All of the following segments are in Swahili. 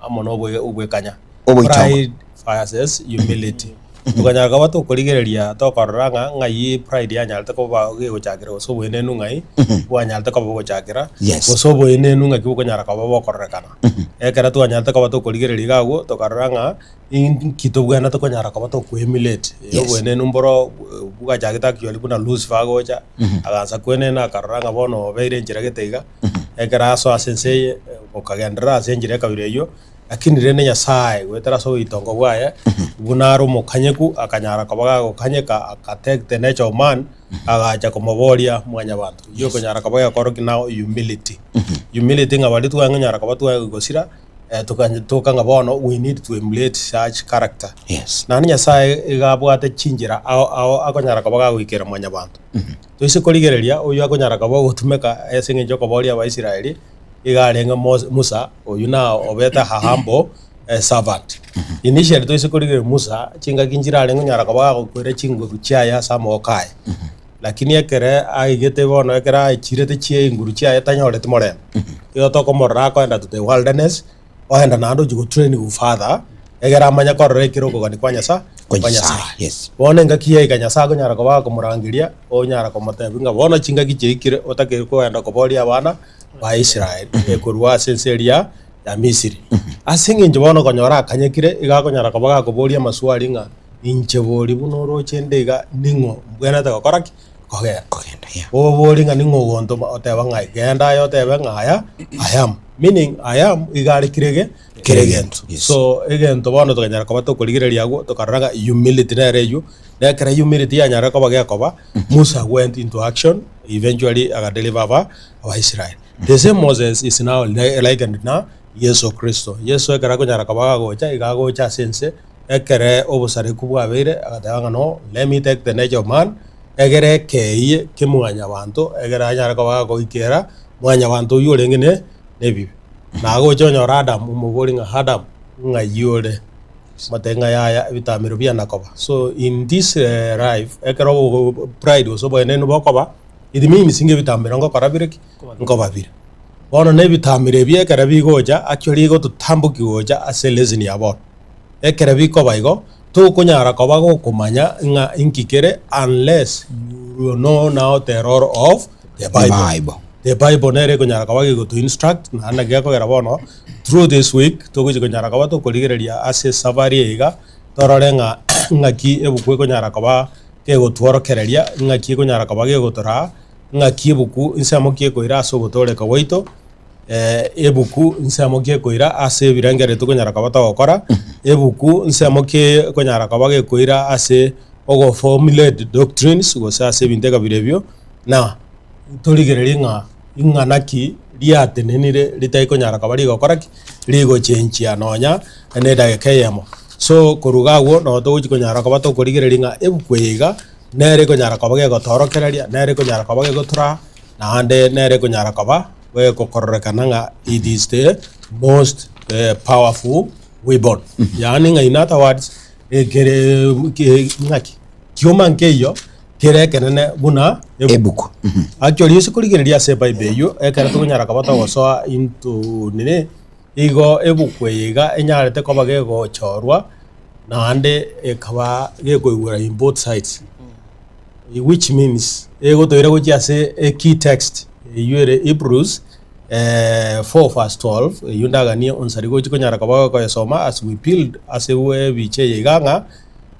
amono ubwe kanya pride versus humility tukanya kabato kurigereria to koranga ngai pride ya nyalta ko ba ge gochakira so bwene nu ngai bwa nyalta ko gochakira so bwene nu ngai ko nyara ka ba korrekana ekara tu nyalta ko bato kurigereria gago to koranga in kitobwana to nyara ka bato ku humilate yo bwene nu mboro buga jagita kyoli buna lose fago cha aganza kwene na karanga bono beire njira geteiga ekara so asense okagendera asenjire kabireyo lakini rene Nyasaye wetara so itongo bwaya bunaro mukanyeku akanyara kabaga gukanyeka akatake the nature of man agacha komoboria mwanya bantu yo konyara kabaga koroki now humility ngabali tu nganyara kabatu gosira tukanga bono we need to emulate such character na Nyasaye igabwate chinjira akonyara kabaga gwikera mwanya bantu to ise koligereria oyo akonyara kabaga gutumeka esinge joko boria wa Israeli igarenga Musa oyuna obeta hahambo servant initially to isikuri Musa chinga kinjira arenga nyara kabaga kwere chinguru chiaya samokai lakini ekere aigete bono ekera chirete chie inguru chiaya tanyolete more yo toko morra ko enda to the wilderness oenda nando jugo training father egera manya korre kiroko gani kwanya sa bono ngakiye kanya sa go nyara kabaga kumurangiria o nyara komotebinga bono chinga kichikire otake ko enda koboria bana wa Israel ekurwa senseria ya Misiri asinge njobono konyora kanyekire igakonyara kabaga koboria maswali nga inchebori bunoro chendega ningo bwena ta koraki kogenda obori nga ningo gonto oteba ngai genda yo tebe ngaya I am meaning I am igari kiregento so egento bono to kanyara kabato koligireria go to karaga humility na reju na kara humility ya nyara kabaga koba Musa went into action eventually aga deliver wa Israel. The same Moses is now likened na Yesu Kristo. Yesu ekara ko nyara kabaga gocha igago cha sense ekere obusare kubwa bere agatanga no let me take the nature of man egere keye kimwanya bantu egera nyara kabaga go ikera mwanya bantu yurengene nebi na go chonyo Adam umugori nga Adam nga yore matenga ya vitamiro bya nakoba. So in this life ekero pride so boy nenu bokoba it means inge vitamiro ngo karabireki ngo babire bono ne vitamire bye karabi goja actually go tutambuki goja aselezini yabo ekerabi ko baigo to kunyara ko bago kumanya nga inkikere unless you know now the role of the Bible nere kunyara ko bagi go to instruct na na gya ko era bono through this week to go kunyara ko bato koligereria ase savari iga tororenga ngaki ebukwe kunyara ko ba ke go tworokereria ngaki kunyara ko bagi go tora ngaki ebuku insamokie ko ira so gotore ka waito ebuku nsamokie koira ase birangere to konyara kabata gukora ebuku nsamokie konyara kabage koira ase ogo formulated doctrines go ase bintega birebyo na toligereria naki liate nenire litai konyara kabari gukora ligo change anonya ne dagekeyemo so korugawo no to konyara kabato koligereria ebuku yiga nere konyara kabage gotorokereria nere konyara kabage gotura na ande nere konyara kaba we kokorrekananga it is the most powerful weapon yani nga in other words kere ngaki human keyo kere kenene buna ebuku actually yesu kuligereria se bible yo ekara tunyara kabata gosoa into nene igo ebuku yiga enyarete ko bagego chorwa na ande ekaba gego igura in both sides which means ego to ire gochiase a key text yure Hebrews 4:12 yundaga ni Onsarigo chikonyara kabaga ko yasoma as we build as we biche yiganga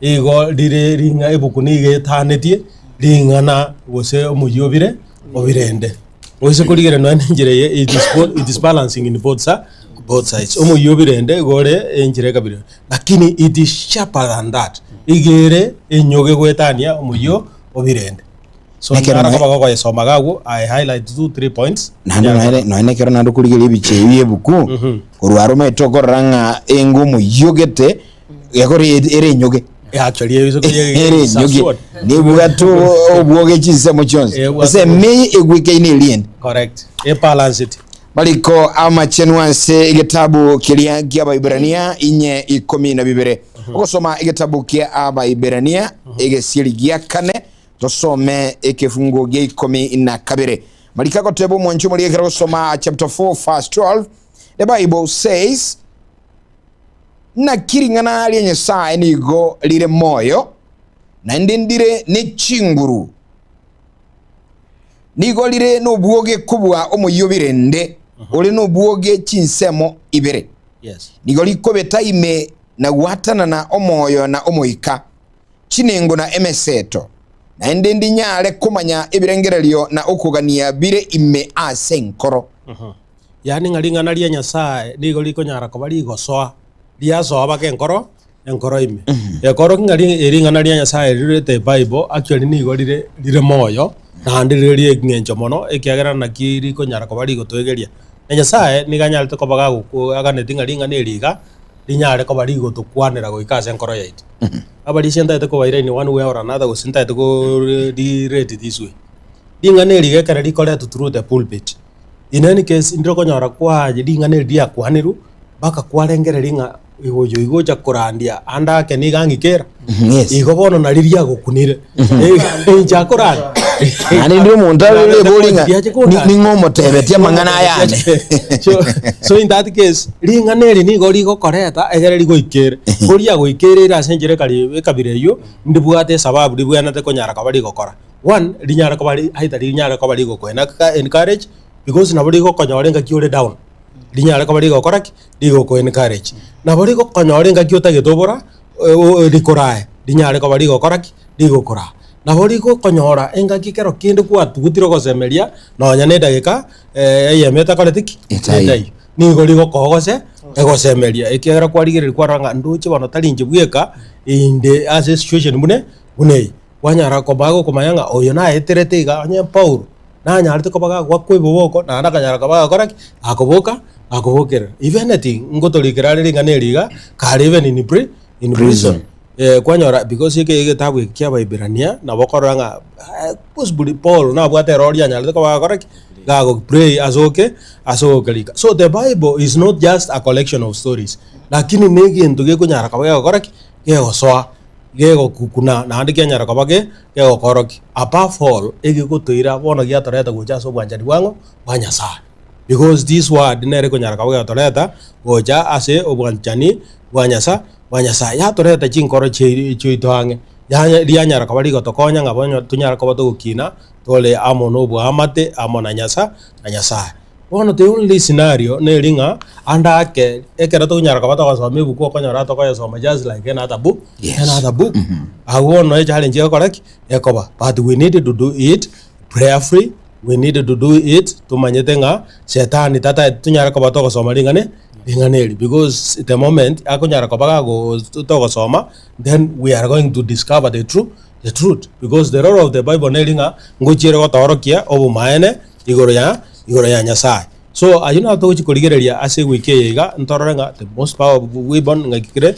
igo dire ringa ebukuni ge tanetie ringana wose omuyobire obirende wose kuligere no njire it is balancing in both sides omuyobirende gore enjire kabire lakini it is sharper than that igere enyoge gwetania omuyo obirende. So nakera kabaga ko yasoma gago I highlight 2-3 points no ene kero nando kuligere biche yebuku orwaro metokoranga engumu yogete yakori ere nyoge actually yeso ere nyoge nibugato obwoge chise mochonse se me egwike ine lien correct e balance it baliko amachenwanse igitabu kilia Abaebrania inye 12 okosoma igitabu kia Abaebrania egesirigia kane tosome ekefungo ge 12 malika ko tebo mwancho muri ekero soma chapter 4:12 the Bible says na kiringana ria Nyasaye nigo lire moyo na ndindire ni chinguru nigo lire no buoge kubwa omuyobirende uri no buoge chinsemo ibere nigo likobeta ime na watana na omoyo na omoika chinengo na emeseto na ndindi nyare kumanya ibirengerelio na okugania bire ime asenkoro yani ngaringana ria Nyasaye nigo likonyara kobali gosoa ria soa ke enkoro ime ekoro ngari iringana ria Nyasaye rirete Bible actually nigo lire moyo na ndiririe ngenjo mono ekiagera na kiri konyara kobali gotwegeria na Nyasaye niganyarite kobaga guku aganeti ngaringana eriga linyare kobali gotukwanira goikase enkoro yaitu abali senta ite kobaira in one way or another go senta ite go read this way dingana eriga kare likore to through the pulpit in any case indiro konyara kwa dingana eria kwaniru baka kwarengere ringa igo ja kurandia anda ke nigangikera igo bono na riria gukunire ja kuranda ani ndio mondale bolinga ni ngomo tebetia mangana yane so in that case ringa neri nigo ligo koreta egere ligo ikere kuria go ikere ira senjere kali kabire yo ndibwate sababu ndibwana te konyara kabali gokora one linyara kabali haita linyara kabali gokwena encourage because na bali go konyorenga kiure down linyara kabali gokora ligo ko encourage na bali go konyorenga kiota getobora likorae linyara kabali gokora ligo kora na bali go konyora enga kikero kinde kwa tugutiro gosemeria no nyane ndagika yemeta koletiki ndai nigo ligo kogose egosemeria ekera kwarigereri kwaranga nduche bano talinje bweka inde as a situation mune wanyara ko bago kumayanga oyo na eterete iga anye Paulo na nyarite ko baga gwakwe boboko na ndakanyara ko baga koraki akobokera even anything ngotolikira ringa neriga kare even in prison kwanyora because yeke tabu kia Baibrania na bokoranga possibly Paul na bwate roria nyarite ko baga koraki gago pray asokelika so the Bible is not just a collection of stories lakini negi nduge kunyara ko baga koraki gego soa gego kukuna na andi kenyara ko bage gego koroki above all ege gotoira bono gia toreta goja so bwanjani wango banyasa because this word nere kunyara ko bage toreta goja ase obwanjani banyasa ya toreta chinkoro chitoange ya lianyara ko bali gotokonya ngabonyo tunyara ko batugukina tole amono bwa amate amona nyasa bono the only scenario neringa anda ke ekera to nyara kabata kwa soma buku ko nyara to ko soma just like another book awo no challenge ko correct ekoba but we need to do it prayerfully we need to do it to manyetenga setani tata tunyara kabata ko soma ringaneli because the moment akunyara kabaka go to soma then we are going to discover the truth because the role of the Bible neringa ngochire ko torokia obu maene igoro ya Nyasaye so ayuna to chikoligereria ase wikeiga ntorenga the most powerful weapon ngakire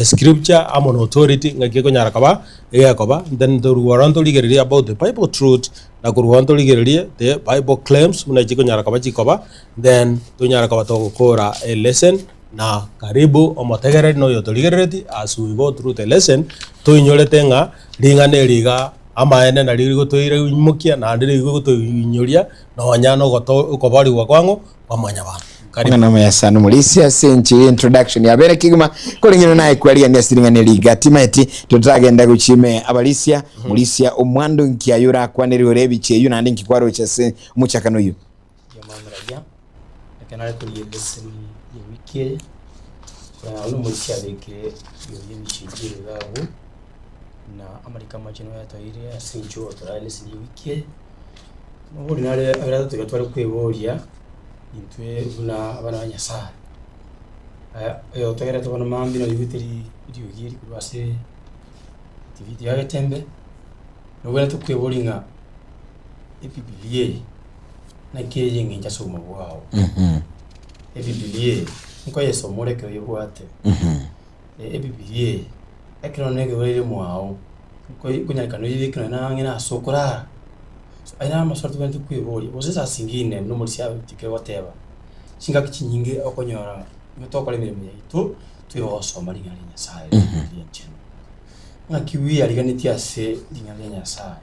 scripture amon authority ngakiko nyara kaba yakoba then the ruwanto ligereria about the Bible truth na kuruwanto ligereria the Bible claims unachiko nyara kaba chikoba then to nyara kaba to kora a lesson na karibu omotegere no yotoligereti as we go through the lesson to inyoletenga ringa amaene na riri gotoire mukia na ndiri gotoinyoria na wanyano goto kobali wa kwango pamanya bana karibu na mayasano mulisia senchi introduction ya bere kiguma kolingino naye kwalia ni asiringa liga timeti tutagenda guchime abalisia mulisia omwando nkiayura kwaneri orebiche yu na ndinki kwaro chese muchakano yu yamandraja akanale kuliyeseni yewike kwa ulu mulisia leke yoyebichigire gabu na amarika machino ya toire asinjo otorale sinyiwike nobuli nale abira tugatwara kweboria intwe una abana banyasa yo togera tubona mambi no yubiteri idiogiri kubase TV ya Getembe nobula tukweboringa ebibilie na keye nginja soma bwao ebibilie nko yeso moreke yobwate ebibilie ekino nege wele mwao kunyakano yibikana nangena asokora aina masorto bantu kwibori bose singine no mulisia tike whatever singa kichinyinge okonyora metoko le mirimo yitu tuyo soma linga Nyasaye lienchen na kiwi aliganiti ase linga Nyasaye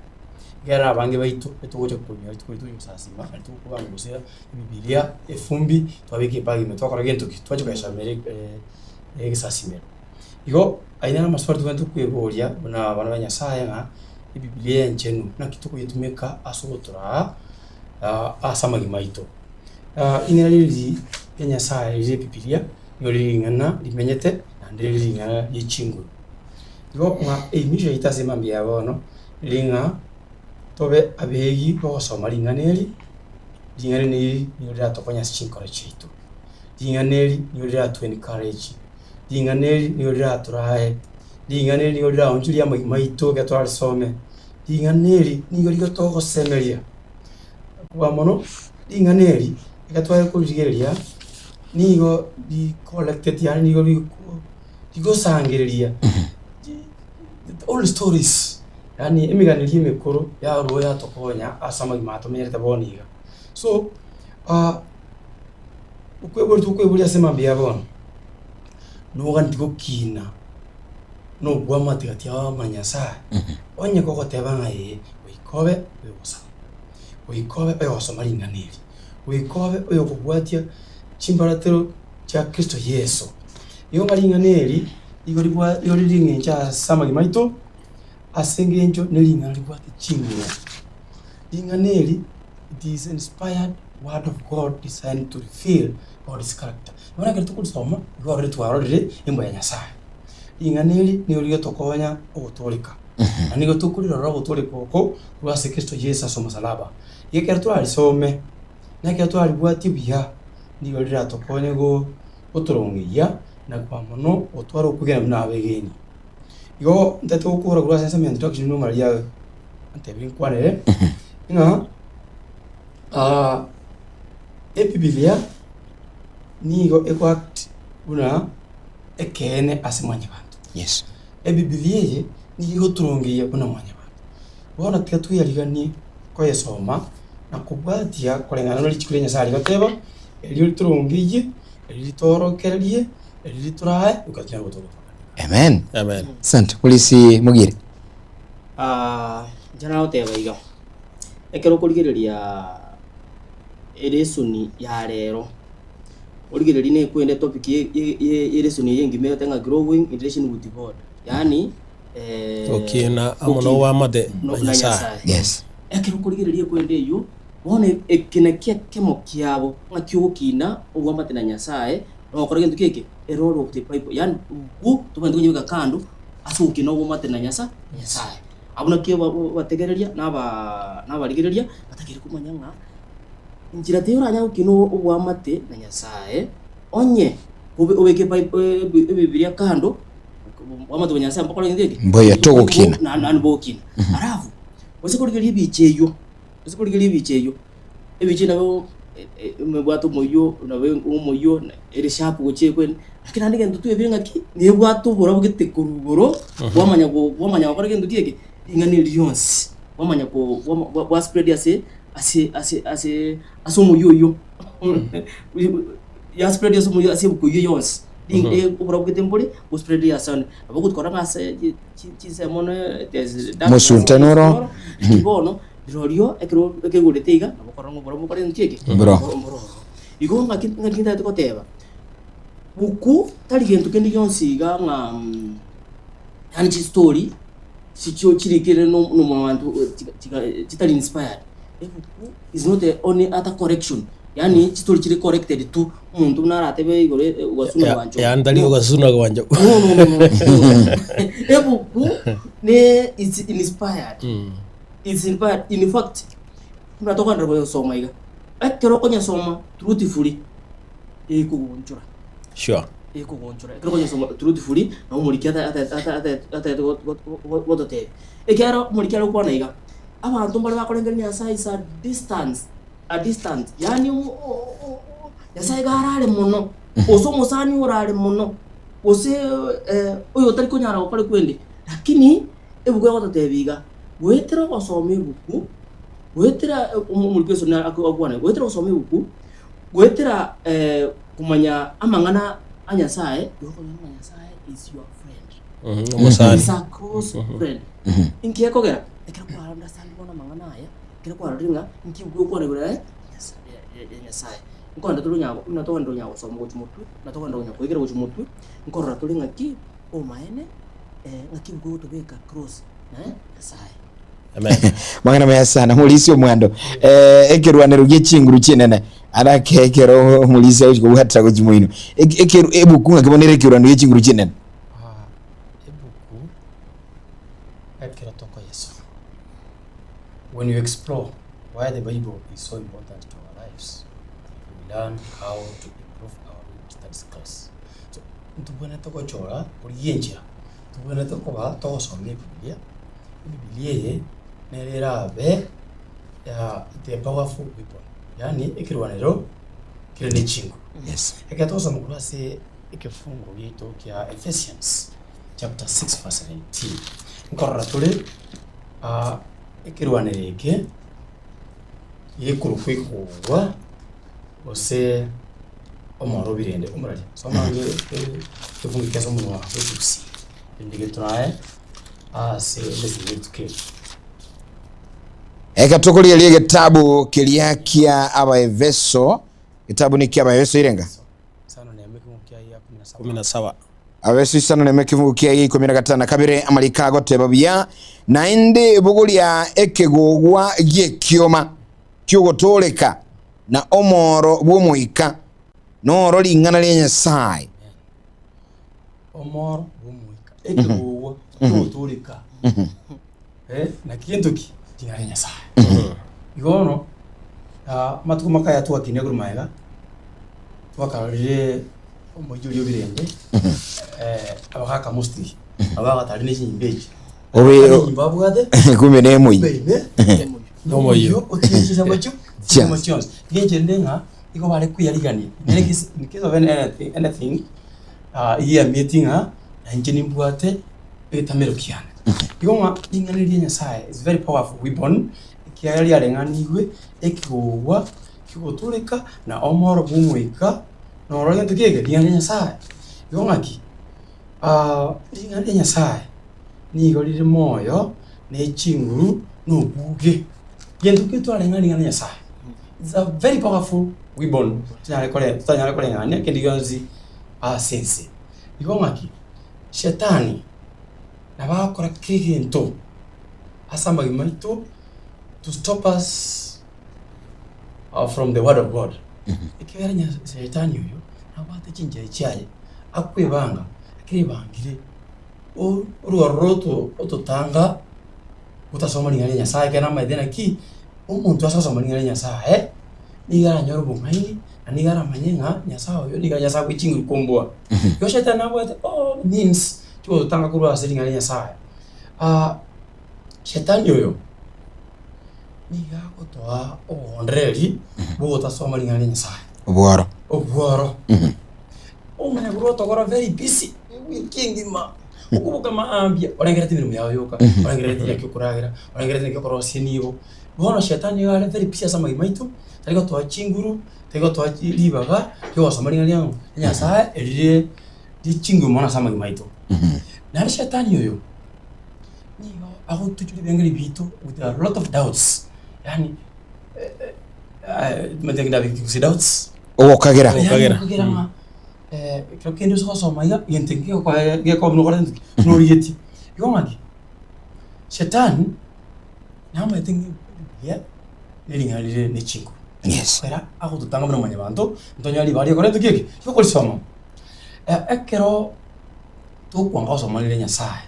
gara abange baitu etugoje kunyora tuko yusasima tuko bangusera Biblia efumbi twabike pagi metoko ragento twaje kwesha egisasimero igo aina maswali tubantu kwegoria na bana banyasaye nga ibiblia enchenu na kituko yetumeka asogotora asamagi maito ingena lili enyasaye ile biblia yori ngana limenyete na ndiri ngana yichingu igo nga emisha itasema mbia bono linga tobe abegi bosoma linganeli linganeli nyora tokonya chinkora chitu linganeli nyora to encourage linganeli nyora turae linganeli nyora onjuri ya maito gatwara some linganeli nyora toko semeria kwa mono linganeli gatwara kurigeria nigo di collected yani nigo digo sangeria all stories yani imiganiri mikuru ya roya tokonya asama gimato merita boniga so ukweburi asema bia bon no gantigo kina no gwamati gati amanyasa onye koko tebanga wikobe oyosa maringaniri wikobe oyokugwatia chimbaratero cha Kristo Yesu iyo maringaniri igori ringencha sama gimaito asengenjo nelinga libwate chingiro linganeli it is inspired word of God designed to reveal God's character wana kertu kusoma gore twarorire imbo ya nyasaye linganeli ni uriyo tokonya ogotolika anigo tukurira ro ogotolika ko rwase Kristo Yesu asoma salaba yekertu alisome na kertu alibwati biya ni orira tokonya go otorongiya na kwa mono otwaro kugera munabegeni igo ndate okura gura sense me introduction no maria antebin kwanere nga biblia nigo equact una ekene asemanya bantu yes biblia ye nigo turongiye kuna mwanya bantu bona tkatu yaligani ko yesoma na kubwatia kolengana no lichikulenya sari gateba elio turongiye elitorokerie eliturae ukatia gotoro. Amen. Amen. Sant polisi mugire. Jana oteba iga. Ekero kurigereria eresuni ya rero. Origereri ne kwende topic eresuni yengime tenga growing in relation with God. Yani okina amono wa mate nanyasa. Yes. Ekero kurigereria kwende yo wone ekinekia kemo kiabo ngakyukina ogwa mate nyanyasae no korege keke eroro okte pipe yani ku tubandi kunyiga kando asuki no ogwa mate nyanyasae abuna kiyo bategereria naba ligereria batakire kumanyanga njira teora nya ukino ogwa mate nyanyasae onye obeke pipe bibilia kando wamate nyanyasae mpaka ngeke mboya togo kina na bokina arafu wasikurigeria bicheyo ebiche nabo mebwato moyo nawe umoyo ere sharp goche kwen lakini andike ndutu ebinga ki ne bwato bora bugete kurugoro wamanya bakorege ndutu yeke ingani lions wamanya ko wa spread ase moyo ya spread moyo ase bukoyo yons ding bora bugete mbole o spread ya san abukut koranga ase chise mone musuntanoro kibono Rorio ekegurete iga nabokorango bora ntieke bro igo ngakinda tukoteba buku tali gento kendi yonsiga nga yani story sicho chirikire no mwantu chitali inspired buku is not the only other correction yani story chiri corrected tu umuntu naratebe igore ugasuna wanjo ya ndali ugasuna wanjo buku ne is inspired it's in fact tunatoka ndabo soma iga akero konya soma truthfully kugonchura sure kugonchura akero konya soma truthfully na umurikia ata wotote ekero umurikia kwa na iga abantu mbali bakolengenya size a distance yani yasai garare muno osomo sani urare muno ose oyo tari konyara okore kwende lakini ebugwe wotote biga wetera wasome buku wetera umulikeso na akwana wetera wasome buku wetera kumanya amangana anyasae yoko anyasae is your friend is a close friend inki yakogera ekera kwa understand bona mangana aya ekera kwa ringa inki bwo kwa negora anyasae nkonda tuli nyago na to ndo nyago so mo chumutu na to ndo nyago igere chumutu nkorra tuli ngaki o maene ngaki go to beka cross na sai amen magana maya sana mulisi omwando ekirwanero gyechinguru chinene arakekero mulisi awo kuhata ko chimoino ekeru ebuku ngakibonera ekirwanero gyechinguru chinene ebuku ekero toko Yesu. When you explore why the Bible is so important to our lives, we learn how to improve our study skills. So ntubona toko chora uriyenja tubona toko ba to some Biblia nerera be ya the powerful weapon. Yani ekirwanero kirene chingu. Yes. Ekatoza mukuru ase ekifungo yito kya Ephesians chapter 6 verse 19. Nkorra tuli ekirwanireke yekuru kwikuwa ose omoro birende omurali. Somange ekifungo kyazo munwa Yesu. Ndige try ase lesituke. Ekatokolia liye kitabu kiliakia Abaefeso, kitabu ni kia Abaefeso irenga Sana ne mekimu kia ya 17 Abaefeso sana ne mekimu kia ya 15 kabire amalika goteba bya na inde bugulia ekegogwa gyekioma kyogotoleka na omoro bw'omuika noro lingana lya Nyasaye omoro bw'omuika ekegogwa kyogotoleka na kintuki tingari Nyasaye igono matuko makaya twakine guru maega twakarire omujuri obirende abakaka musti abagatari n'ikimbeji obe babwade kumbe nemwe no yo otinyisha macho emotions ngenje ndenga iko bale kuyarigani in case of anything yeah meeting na njeni mbwate etamero kiana igonga ingane lya Nyasaye is very powerful weapon kiari arenganiwe ekigwa kigotuleka na omoro bumwika no roge tukege lya Nyasaye igonga ki ingane lya Nyasaye ni igorire moyo ne chinguru no buge yendu kitu arengani ngane Nyasaye. It's a very powerful weapon tanyale kole ngane kendiganzi sense igonga ki shetani nabakora kigento asamba gimaito to stop us from the word of God. Ikiberanya shetani uyo nabate chinje cyaye akwebanga akiribangire ururoto ototanga utasoma ngane Nyasaye kana maidena ki umuntu asasoma ngane Nyasaye nigara nyoro bungaini anigara manyenga Nyasaye uyo nigara Nyasaye kwichingu komboa yo shetani nabate means tuo tanga kuru asiri ngane Nyasaye shetani uyo niga gotoa ondreli bo tasoma ngane Nyasaye obwaro omanya kuru tokora very busy weekend ma ukubuka maambia orengera tibiro yawe yoka orengera tibiro kyokuragira orengera tibiro kyokorosia nibo bono shetani yale very busy asama imaitu tarigo toa chinguru tarigo toa libaga yo asoma ngane Nyasaye elire di chingu mona sama imaitu na shetani yoyo nigo aho tujuri bengeri bitu with a lot of doubts yani madengda biki doubts okagera creo que ndio soma ya yentengi kwa ya kwa mnogora no yeti yomaki shetani nama yentengi ya nelingalire ne chingu yes era aho tutanga mno manya bantu ntonya libari kwa ndiki yoko soma ekero to kwanga soma le Nyasaye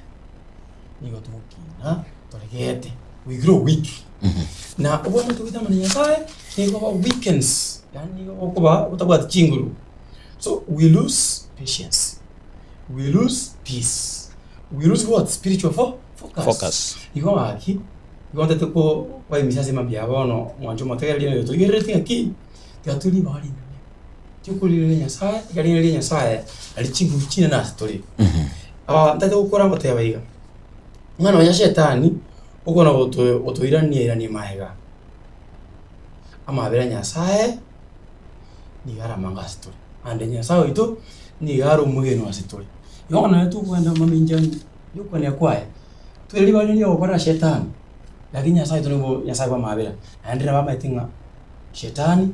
nigo tukina toregete we grow weak na ubona tuwita manya Nyasaye nigo ba weekends yani okoba utabwa chinguru. So we lose patience, we lose peace, we lose what? Spiritual focus. Iko aki, iko tete ko kwa misasi mabia bono mwanjo matega lino yoto yerete aki, tiatuli bali. Tukuli le Nyasaye, ikali le Nyasaye, ali chingu china na story. Tete ukora mate abaiga. Mwana wa shetani ukona oto irani mahega. Ama abera Nyasaye ni gara manga story. Ande Nyasaye ito ni garo mugeno asitoli yona tu kwenda maminjani yuko ni akwaye tweli bali ni okora shetani lakini Nyasaye tuno Nyasaye kwa mabera andira bama itinga shetani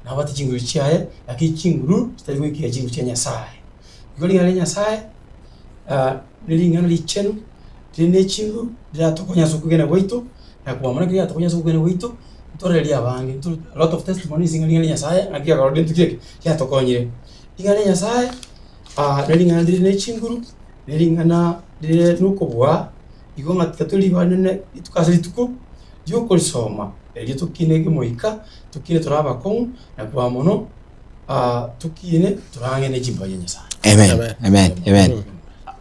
na bati chinguru chiae aki chinguru stari ki chinguru cia Nyasaye igori ngale Nyasaye nilingana lichenu tene chinguru dira tokonya sukugena goito na kwa mwana kia tokonya sukugena goito toreria bangi a lot of testimonies ngale Nyasaye akia garode tukike ya tokonyire ingale Nyasaye nilingana dine chinguru nilingana dine nukobwa igonga katoli banene itukasiri tuko yo kolisoma eli tukine moika tukine turaba ko na kwa mono tukine turange ne jimba ya Nyasaye. Amen. Amen. Amen.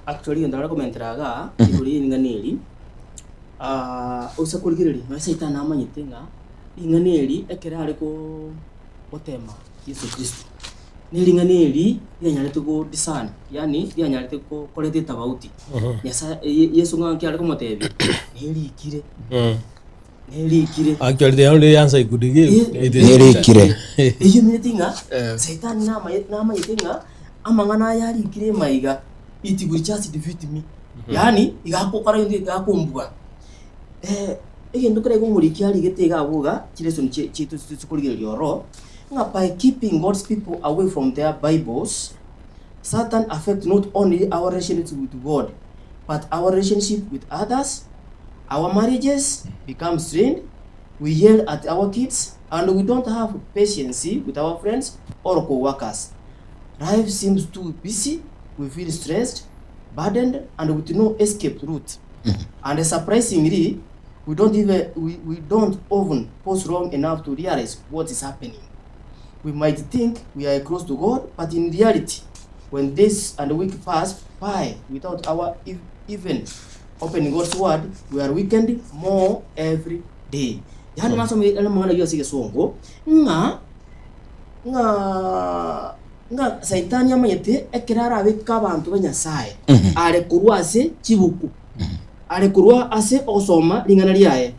Actually ndara komenteraga iguri inganeli usa kuligiriri no Satan amanyitenga inganeli ekera ariko otema Yesu Kristo nilinganeli yanyarete ko disana yani yanyarete ko kolete tabauti Nyasaye Yesu ngaki ariko motebi nilikire actually the only answer I could give nilikire iyo mitinga Satan nama yitinga amangana yari kire maiga iti will just defeat me yani igakokara ndi gakumbwa ndukire kumurikia rigitega abuga kireso chitu tukuligerio ro nga by keeping God's people away from their Bibles. Satan affect not only our relationship with God but our relationship with others. Our marriages become strained, we yell at our kids, and we don't have patience with our friends or co-workers. Life seems too busy, we feel stressed, burdened, and with no escape route. And surprisingly, we don't often pause long enough to realize what is happening. We might think we are close to God, but in reality, when days and weeks pass by without our even opening God's word, we are weakened more every day. Yani maso ele mangana yo sige songo nga Satan yamanyete ekirara abika abantu banyasaye ale kurwa ase chibuku ale kurwa ase osoma lingana liaye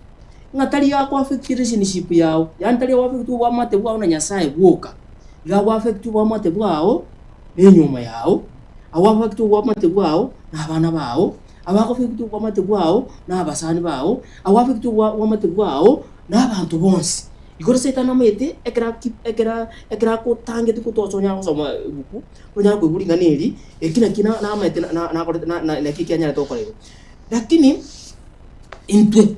ngatali ya kwa affect relationship yao yani tali wa affect wa mate bwa na Nyasaye bwoka ga wa affect wa mate bwao enyuma yao awa affect wa mate bwao na abana bao abako affect wa mate bwao na abasani bao awa affect wa mate bwao na abantu bonse igora Satan amete ekera ko tange tukutosonya kusoma buku kunya ko bulinganeli ekina kina na amete na kikanya tokorego lakini intwe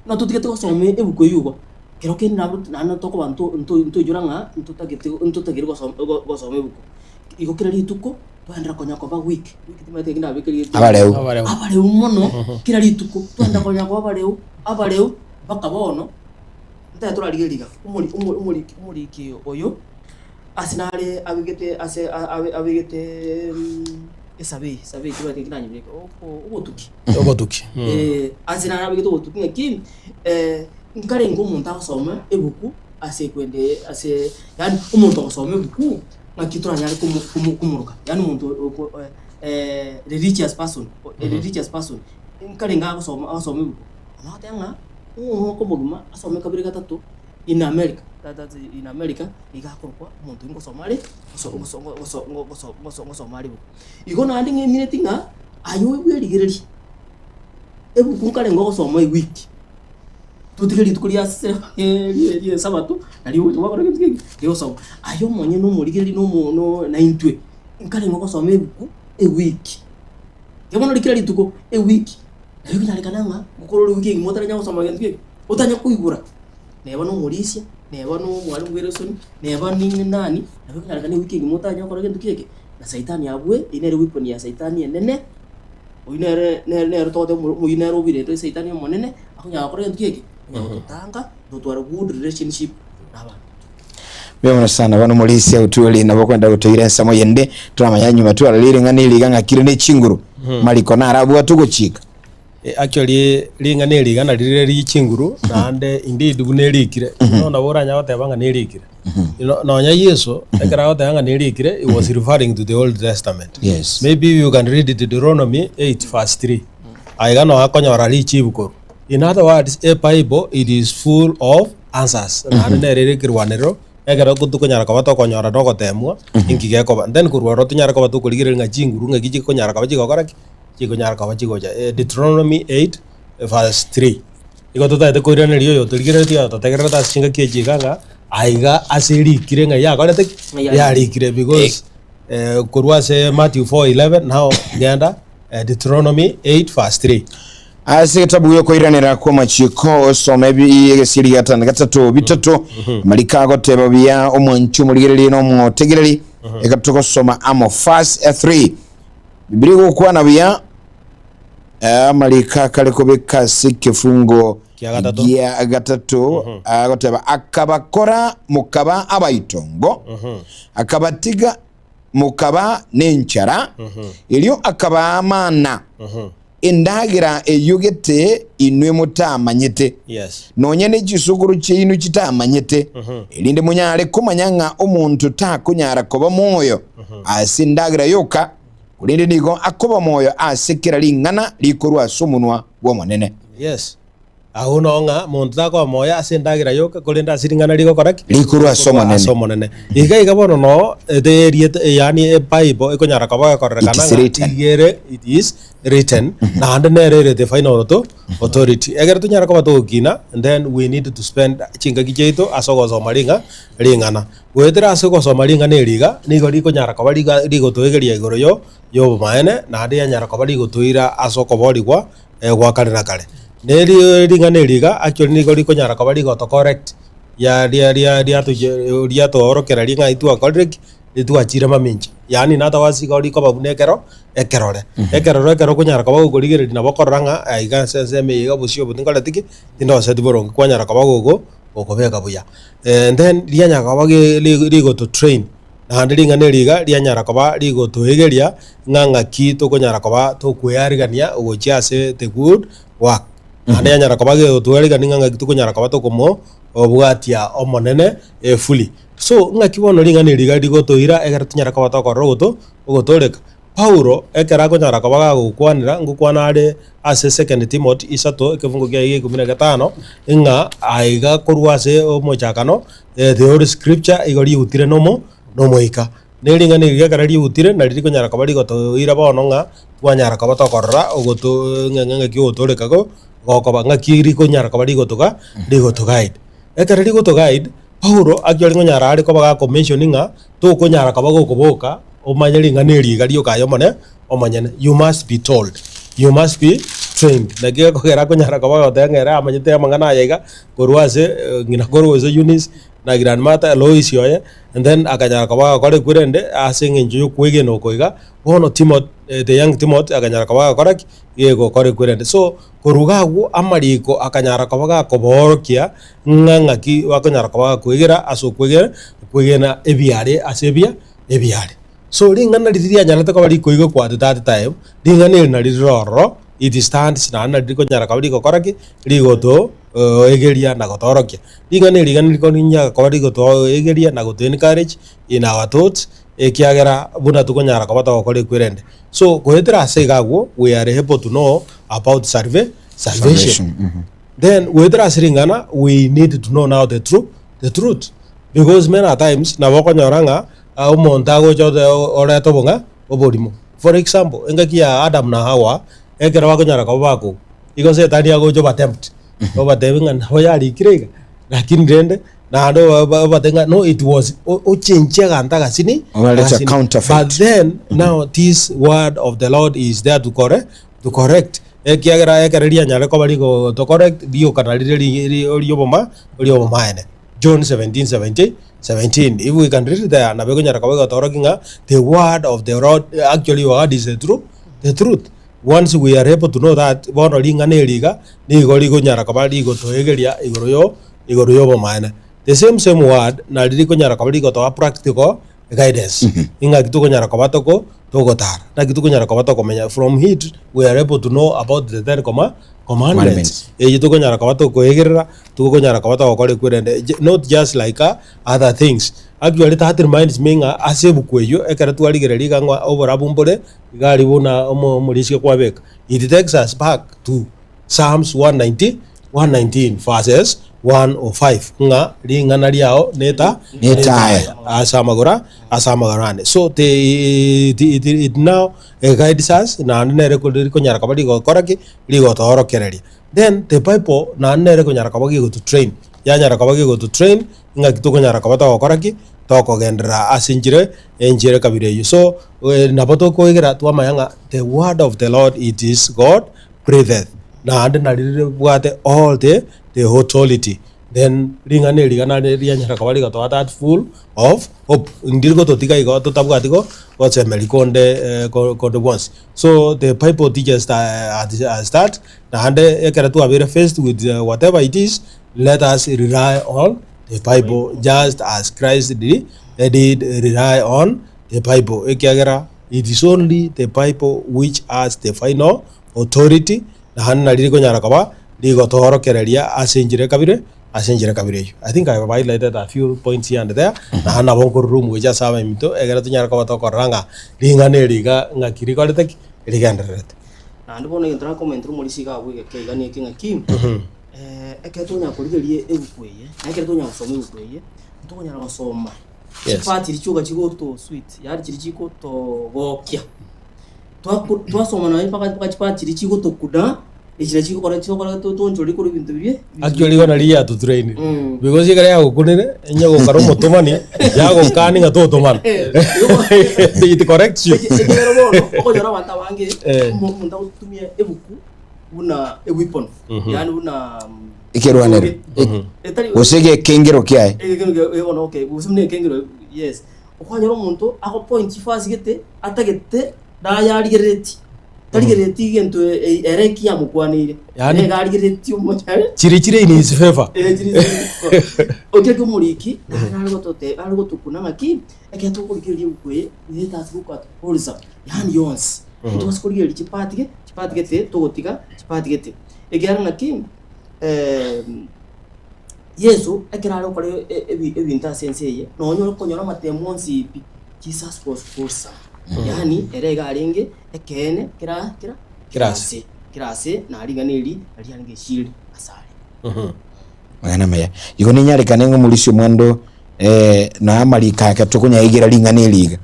na tutikete kusoma ebuko yugo kero ke na toko bantu nto juranga nto tagire kusoma ebuko igo kira lituko twandra konya ko ba week timate kina bekeli abareu mono kira lituko twandra konya ko abareu bakabono nta turarigeriga umuri ki oyo asinare abigete sabe kiba kinanye biko obotuki asinare abigete obotuki ngaki nkare ngo umuntu akasoma ebuku kwende yani umuntu akasoma ebuku ngakituranya ari kumuruka yani umuntu religious person nkare nga akasoma ebuku natenga ko boguma asome kabiri gatatu in America igakorwa umuntu ngo Somali Somali igo na ndinge minetinga ayo wirigereri ebukunkare ngo soma week tutigeri tukuria Esabato ali wakora kitiki yo soma ayo monye no murigeri no na intwe nkare ngo soma ebuku week yabona likira lituko week ayo kinalekananga gukorora wiki ngotanya gusoma gentwe utanya kuigura neba no murisia neba no mwalimu weresoni neba ni nani ayo kinalekana wiki ngotanya gukora gentu kike na Satan yabwe inere weapon ya Satan yenene oinere tote mu inere obire to Satan monene akunya gukora gentu kike nyakutanga dotwara good relationship naba Bemona sana bano mulisia utuli nabo kwenda gutoira nsamo yende turamanya nyuma tu alirengani liganga kirene chinguru maliko na arabu atugochika actually linga neliga na lireri chinguru nande indeed bunelikire no na boranya batebanga nelikire no nya Yesu ekara batanga nelikire it was referring to the Old Testament. Yes, maybe you can read it, Deuteronomy 8:3 aiga no akonyora lichibukuru. In other words, a Bible it is full of answers nande nerere kirwanero ekara kutukonyara kabato konyora dogo temwa ingige ko then kurwaro tunyara kabato kuligire nga chinguru nga gije konyara kabaji kokora chiko nyara kabaji Deuteronomy 8:3 iko tota ite koirana liyo yo turigire tia tota kerata singa kieji kanga aiga asiri kirenga ya korete ya rikire because kurwa se Matthew 4:11 now genda Deuteronomy 8:3 ase kitabu yo koiranira kwa machiko some bi siri gatana gatatu bitatu malika goteba bya omuntu muligereri no mutegereri ekatoko soma amo fast 3 bibiri go kwa na bya malika kale ko beka sikifungo ya gatatu goteba akabakora mukaba abaitongo akabatiga mukaba nenchara ilyo akaba amana endagira eyugete inwe mutamanyete nonyene gisuguru cyinu kitamanyete elinde munyale kumanyanga omuntu takunyara koba moyo asindagira yoka kulinde nigo akoba moyo asekera lingana likorwa sumunwa wo monene aho nonga muntu tako moya asindagira yoka kulinda siringana liko koraki likurwa somonene iga bono no the yani bible ikonyara kaba korekana igere it is written na ande nere the final authority eger tunyara kaba to kina and then we need to spend chinga kijeito asogo so maringa ringana wetera asogo so maringa ne riga nigo likonyara kaba ligo toegeria igoro yo maene na ande nyara kaba ligo toira asoko boligwa gwa kale na kale neri ringaneriga actually nigo likonyara kaba ligo to correct ya ria to orokera ringa itu correct itu achira maminji yani nata wasiga liko babunekero ekero kunyara kaba gogorigere na bokoranga aiga seseme yiga busio butingole tiki tindo se diborongo kwanyara kaba gogo okobeka buya and then rianya kaba ligo to train na ringa neriga rianya kaba ligo to egeria nganga ki to kunyara kaba to kuyarigania ugochiase the good work ande nyara kabage tuweliga ninga gituko nyara kabato komo obwatia omonene fully so nga kibono linga ne liga digo toira egara tunyara kabato korogoto ogotoleka Paulo ekera ko nyara kabaga gukwanira ngukwanare ase 2 Timothy 3 ekifungo kya 15 nga aiga korwase omochakano the Holy Scripture igori utire nomo ika nelinga ne liga karari utire na liriko nyara kabali gotoira bono nga twanyara kabato korra ogoto nga kiotoleka go gokoba nga kiri ko nyara kabali gotoga ligo guide ekara ligo to guide Paulo akyoli ngo nyara ari ko baga commissioninga to ko nyara kabago koboka omanyeli nga neri galiyo kayo mone omanyene you must be told you must be trained nage ko gera ko nyara kabago tengera amanyete amangana yega korwase ngina korwase unis na grandmother Lois yoye and then akanyara kabago kore kurende asinge nju kwege no koiga bono Timothy the young Timothy akanyara kabago koraki yego kore kurende so korugagu amariko akanyara kabaga koborokia nganga ki wakanyara kabaga kwegera aso kwegena ebiare asebia ebiare so ringana litiria nyala to kabali koigo kwa that time ringana na liroro it stands na ndiko nyara kabali ko koraki ligo to egeria na gotorokia ringana liko ninya kabali go to egeria na go to encourage in our thoughts ekiagera buna tukonyara kabato kore kwirende so goetera segago we are able to know about salvation. Then whether asiringana we need to know now the truth because many times na boko nyoranga umontago chote ore to bonga oborimo for example engakia Adam na Hawa ekera bako nyara kabako iko se tani ago jo attempt obatevinga hoyali kirega lakini rende na ando batenga no it was o change ganta sini but then now this word of the Lord is there to correct ekiagera ekereria nyale ko bali go to correct dio kanaliri orioboma ene John 17:17 if we can read there na bego nyara ko torokinga the word of the Lord actually word is the truth once we are able to know that bono linga neliga ni go ligo nyara ko bali go to egeria igoro yo bomana the same word na ligo nyara ko bali go to practical guidance inga kituko nyara ko batoko togotar na kituko nyara ko batoko menya from it we are able to know about the 10 commandments kituko nyara ko batoko egerera tuko nyara ko batoko kore kwende not just like other things actually that reminds me nga asebu kweyo ekara twaligere ligangwa oborabumbole gali bona omulishike kwabeka it takes us back to Psalms 119 verses 105 nga lingana liao neta asamagorane so it now guides us na nere ko nyara kabali go koraki ligo torokereria then the Bible na nere ko nyara kabali go to train yanyara kaba ge go to train nga kitoko nyara kaba to koraki to ko gendra asinjire enjire kabire so naboto ko igera twa mayanga the word of the Lord it is God breatheth na ande na bwate all the authority then ringane rianyara kaba liga to that full of hope ndirgo to tiga igo to tabwati go what's a melikonde konde once so the Bible teaches that na ande ekera tu abere faced with whatever it is let us rely on the Bible just as Christ did rely on the Bible ekiagera it is only the Bible which has the final authority na hanna ligo nyara kaba ligo toro kereria asenjire kabire I think I have highlighted a few points here and there na hanna bonko room we just have mito egera tunyara kaba to koranga lingane liga ngakiri kolete ligandret na ndibona ngira comment room lisiga wige keigani kinga kim eketonya kurigerie ebukweye eketonya gusoma ebukweye ntonya gusoma chipati lichuga chigoto sweet yari chiri chikoto gokya twasoma nayo paka chipati lichigoto kuda ichira chikora tonjori kuri bintu bibye actually gonna liya to train because igara yago kunene enyago karo motomani yago kani nga to toman it corrects you egero bono okonyora banta bange munda utumie ebuku una a weapon yani una ikerwanere usige kengero kyae ono okay usumne kengero yes okwanyora umuntu ako point fast gete atagete da yarigereti tarigereti gento ereki ya mukwanire yani garigereti umujare chiri in his favor okay kumuriki algo tukuna maki eketo kurikiri ukwe nita asuka holza yani yons to skurigeri chipati gete togotiga chipati gete egera naki Yesu ekiraro kore ebinta senseye nonyo konyora matemonsi Jesus was forsa yani erega arenge ekene kirase na ariganiri ariange shield asari mwana meya iko ninyari kanengo mulisho mwando na amalika katokunya igira linganiriga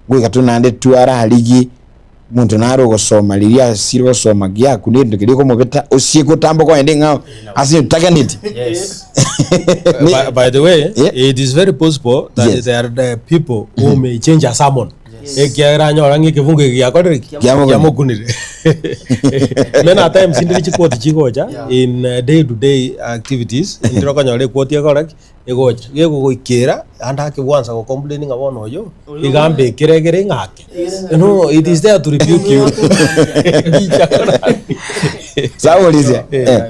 gwe katuna ande tuara haligi muntu naro gosoma liria siro soma gya kunende kiriko mobeta osieko tambo kwa ende ngao asi taganiti yes by the way it is very possible that there are people who may change a sermon ekiara nyora ngikivunge gyakore kyamokunire mena times ndiri chikoti chikoja in day to day activities ndiro kanyore kwoti akora egocha yego ikera anda ke once go complaining about oyo igambe kiregere ngake no it is there to rebuke you sawolize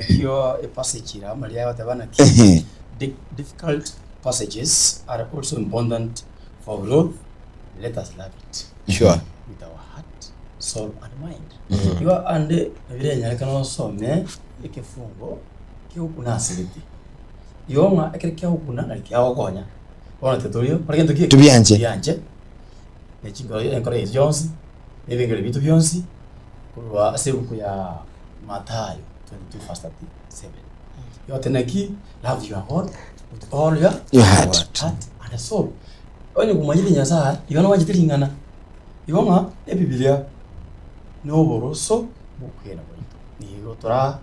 your passage ira maria watabana difficult passages are also important for growth. Let us love it. Sure. With our heart, soul and mind. You are ande vile nyakano some ekefungo kiukuna asibiti. Yonga ekirikya ukuna na kya gonya. Ona tutorial, para kento ki tubianje. Tubianje. Nechingo encourage Jones, ebengere bitu byonsi. Kwa asebuku ya Mathayo 22:37. You atenaki love your God with all your heart and soul. Onye kumanyiri nyasa ibana wajitiringana ibonga ebibilia no boroso bukena bonito nigo tora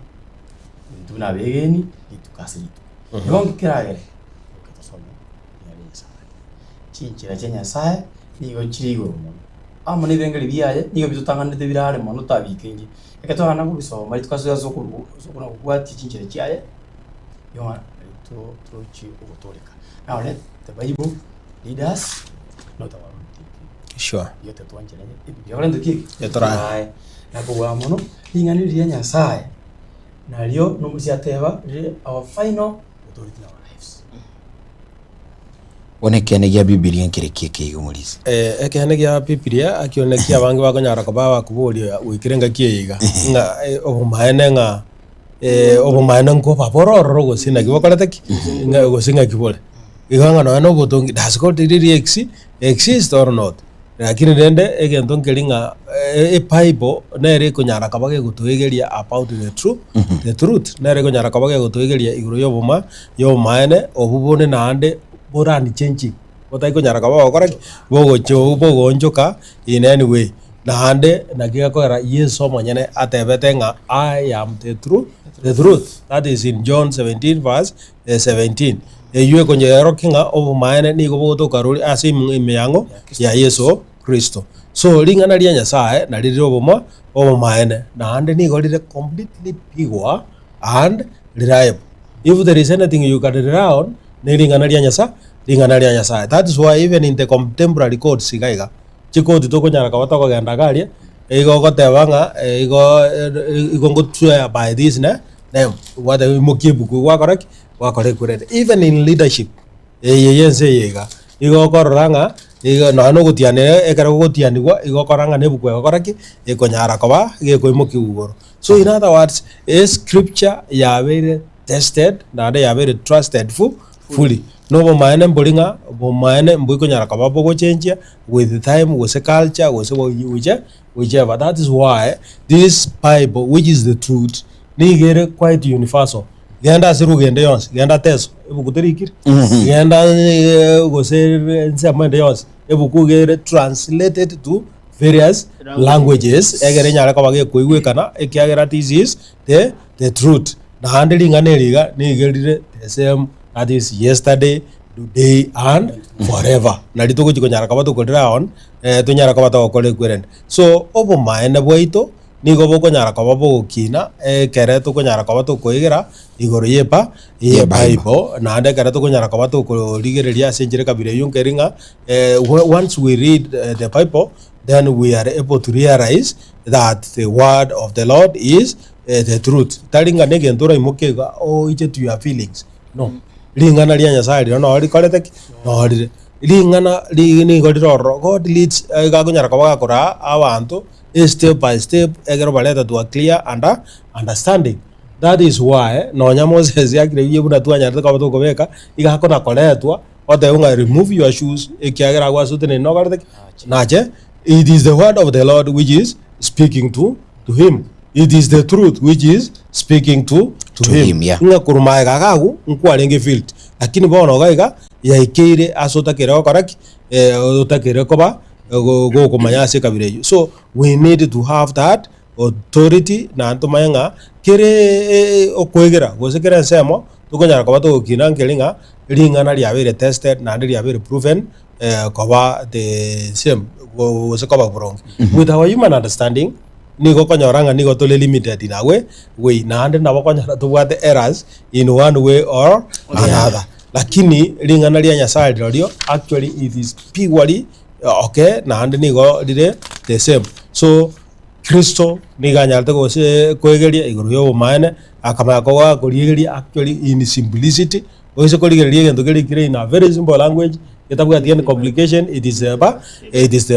nduna begeni itukasiritu ibonga kiragere ukatasomo yali nyasa chinchira chenyasa nigo chirigo mo amane bengeli biyaye nigo bitutanganete birare mono tabikengi ekatwana kubisoma itukasoya sokuna kukwati chinchira chiaye yoma to chi utoleka now let the Bible lead us, not our own thinking. Sure. Yote tuanjele. Yolendo ki? Yatorai. Na kwa mono ingani ria nyasaye. Na lio numusi ateba our final authority in our lives. Onekene ya Biblia nkireke igumurize. Ekene ya Biblia akioneki abange bakonyara kababa kubolia wikirenga kiyiga. Nga obumaene nga obumaene ngo babororo gosina kibokoleteki. Nga gosinga kibole. Iganga no botongi does God really exist or not lakini rende egento ngelinga Bible nere kunyara kabage gutuigeria about the truth nere kunyara kabage gutuigeria iguru yobumaene obubone nande borani change botai kunyara kabage okora bogonjoka in any way na ande na gigakora Yesu mwenyene atebete nga I am the truth. That is in John 17 verse 17. Yue konye erokinga obu maene ni goboto karuri asim imiyango ya Yesu Kristo. So lingana lia Nyasaye na liri obu maene na ande ni golire completely pure and reliable. If there is anything you can rely on, ni lingana lia Nyasaye. That is why even in the contemporary codes sigaiga chikoti toko nyara kawata ko genda galia igo gotebanga igo ngotwe by this name what mokibuku wa correct even in leadership yense yega igo koranga igo no gutiane ekara gutianigwa igo koranga nebukwe koraki ikonyara koba gekoimokigugoro. So in other words, a scripture ya very tested na ya very trusted fully. No bo maene mbolinga bo maene mbuiko nyara kaba bogo change with the time, with the culture, with whichever. That is why this Bible, which is the truth, ni gere quite universal. Genda siru gende yons, genda teso ebukuterikir, genda gose nsemende yons ebukugere translated to various languages. Egere nyara kaba ge koiwe kana ekiagera this is the truth. Na handling aneliga ni gere the same. That is yesterday, today, and forever. Na ditoko chiko nyara kabato kodra on, to nyara kabato kole kweren. So obo maene boito ni gobo ko nyara kababo kina kere to ko nyara kabato ko igera igoro yepa ye Bible na ande kere to ko nyara kabato ko ligereria senjere kabire yun keringa. Once we read the Bible, then we are able to realize that the word of the Lord is the truth. Talinga nege ntora imokega iche to your feelings. No. Lingana lia Nyasaye no ri korete no ri lingana ni godiro God leads gagunyara kabaga kora abantu step by step egero baleta to a clear understanding. That is why no Moses yakire yebuna tu anyara kabato kobeka iga kona koletwa ote unga remove your shoes ekiagera gwa sutene no korete nache. It is the word of the Lord which is speaking to him. It is the truth which is speaking to him. Nga kurumai gagagu nkwalenge field lakini bono gaiga ya ikire asotakere okoraki otakere koba go komanyase kabireyo. So we need to have that authority na ntomayanga kere okwegera gosekera nsemo tukonyara koba to kinankelinga lingana lya very tested na lya very proven koba the same gosekoba wrong with our human understanding. Nigo konyoranga nigo tole limited in a way na ande na bakonyara to what the errors in one way or another. Lakini lingana lia Nyasaye lolio actually it is purely okay na ande nigo dire the same. So Kristo niga nyalta ko se koegeria igoro yo maene akama ko wa koegeria actually in simplicity o se koegeria ngento kere in a very simple language. Kitabu at the end complication it is the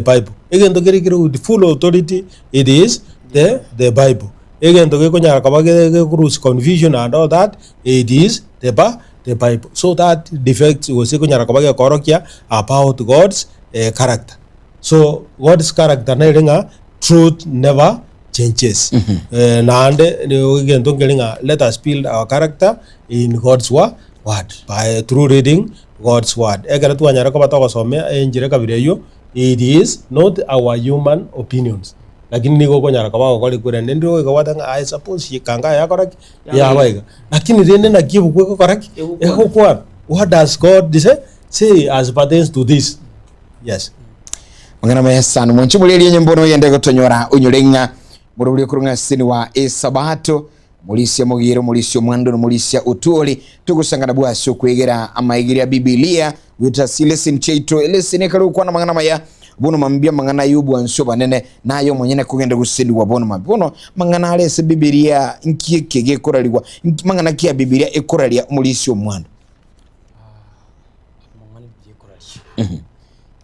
Bible. Again to get with full authority it is the Bible. Again to get cruise confusion and all that it is the Bible. So that defects was korokia about God's character. So God's character na truth never changes. Naande again to getting let us build our character in God's word by through reading God's word. Egara tu anyara ko batoko some enjire kabireyo. It is not our human opinions. Lakini nigo ko nyara ko ba ko likure ndio ko watanga I suppose she kanga ya koraki ya baiga. Lakini rene na give ko koraki e ko kwa. What does God say as pertains to this? Yes. Mangana mayasana mwanchimuleli nyembono yende gotonyora unyolenga murubuli kurunga sini wa Esabato. Mulisia mogiro mulisio mwando no mulisia utoli tukusangana bwaso kwegera amayigira Biblia wita silesen cheito elesene karu kwa na mangana maya bono mambia mangana yubu anso banene nayo mwenyene kugenda gusindi wa bono mabono mangana alese Biblia nkiyekege koraliwa mangana kia Biblia ekoralia mulisio mwando mangana bije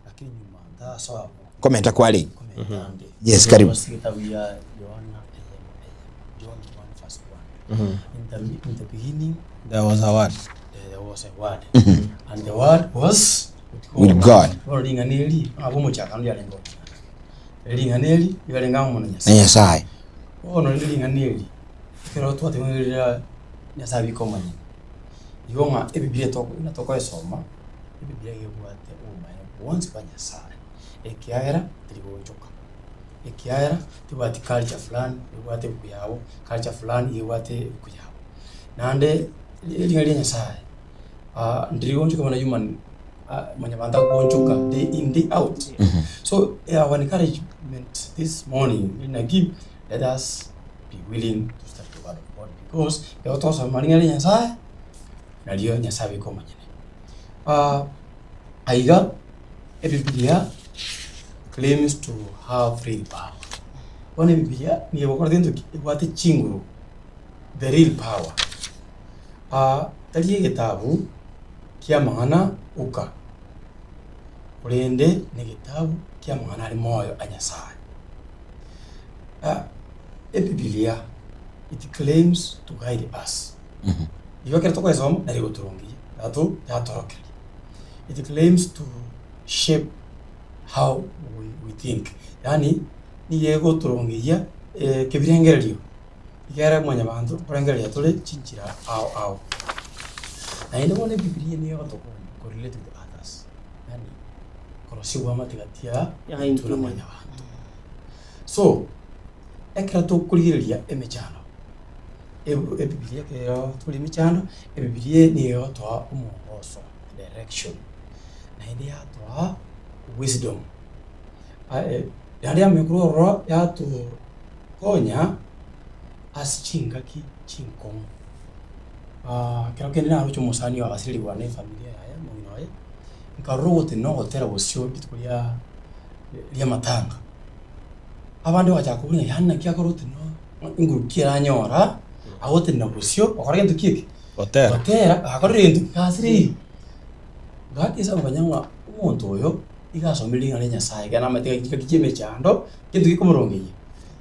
lakini nyuma sawa komenta kwali yes karibu in the beginning there was a word. And the word was with God. Oringaneli abomuchaka ndi alengo. Eringaneli ibalenga mu Nyasaye. Nyasaye. Ono eringaneli. Kero twate ngirira Nyasaye bikomanye. Yonga eBiblia toko inatoka esoma. eBiblia yebwate umaye once kwa Nyasaye. Ekiagera tirigochoka. ekiara tibwati culture fulani ibwate kuyabo culture fulani ibwate kuyabo nande linga Nyasaye ndirigonje kama na human manyabanda gonjuka day in day out. So our encouragement this morning in give, let us be willing to start the word of God because the authors of maringa Nyasaye na dio Nyasaye ko manyene aiga Biblia claims to have real power. One Biblia ni according to what chingu the real power. Taliye kitabu kia maana uka. Kulende ni kitabu kia maana ali moyo Nyasaye. Biblia it claims to guide us. Iyo kero toko esoma na rigo turungi. Datu ya torokeli. It claims to shape how we think. Yani ni yego turungiya kebirengererio. Igara mwanya bantu kurengereria tole chinchira au. Na ino one Biblia ni yego toko correlate with others. Yani korosiwa matigatia ya into mwanya bantu. So ekra to kuligereria emechano. Biblia kero tuli mechano, Biblia ni yego toa umuhoso direction. Na indi toa wisdom. Yandi amikuro ya tu konya aschinga ki chinkong. Kero kende na rucho musani wa asili wa ne familia ya munginoye. Nkarote no hotela bosyo bitukulia lia matanga. Abandi wachakubunya yanna kya karote no ingurukira nyora ahote na bosyo okora kintu kiki. Hotela akore kintu kasiri. Ngakisa abanyangwa umuntu oyo igasomera Nyasaye kana amateka kikime cyando kintu kikomurongiye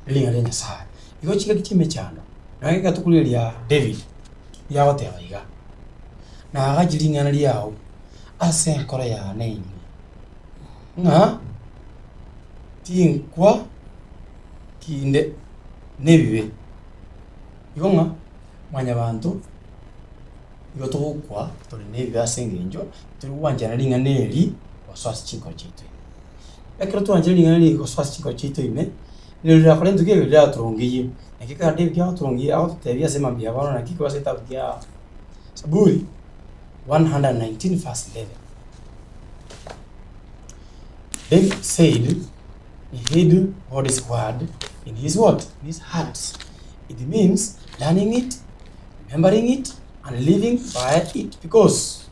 linga Nyasaye igo kika kikime cyando nange katukuliria David yawo tebayiga na agajiringana liyawo ase nkora ya name nga tinkwa kinde nebibe igo nga mwanya bantu igo tokwa tole nebibe asengenjo tuli wanjana linga neli waswasi chinko chitu. Ekero tuanjeli ngani ko swasi chinko chitu ime. Nilira kolendo ke bila turungiye. Nakika David ya turungiye au tebia sema bia bana nakika waseta bia Saburi 119 verse 11. David said he hid God's word in his what? In his heart. It means learning it, remembering it and living by it because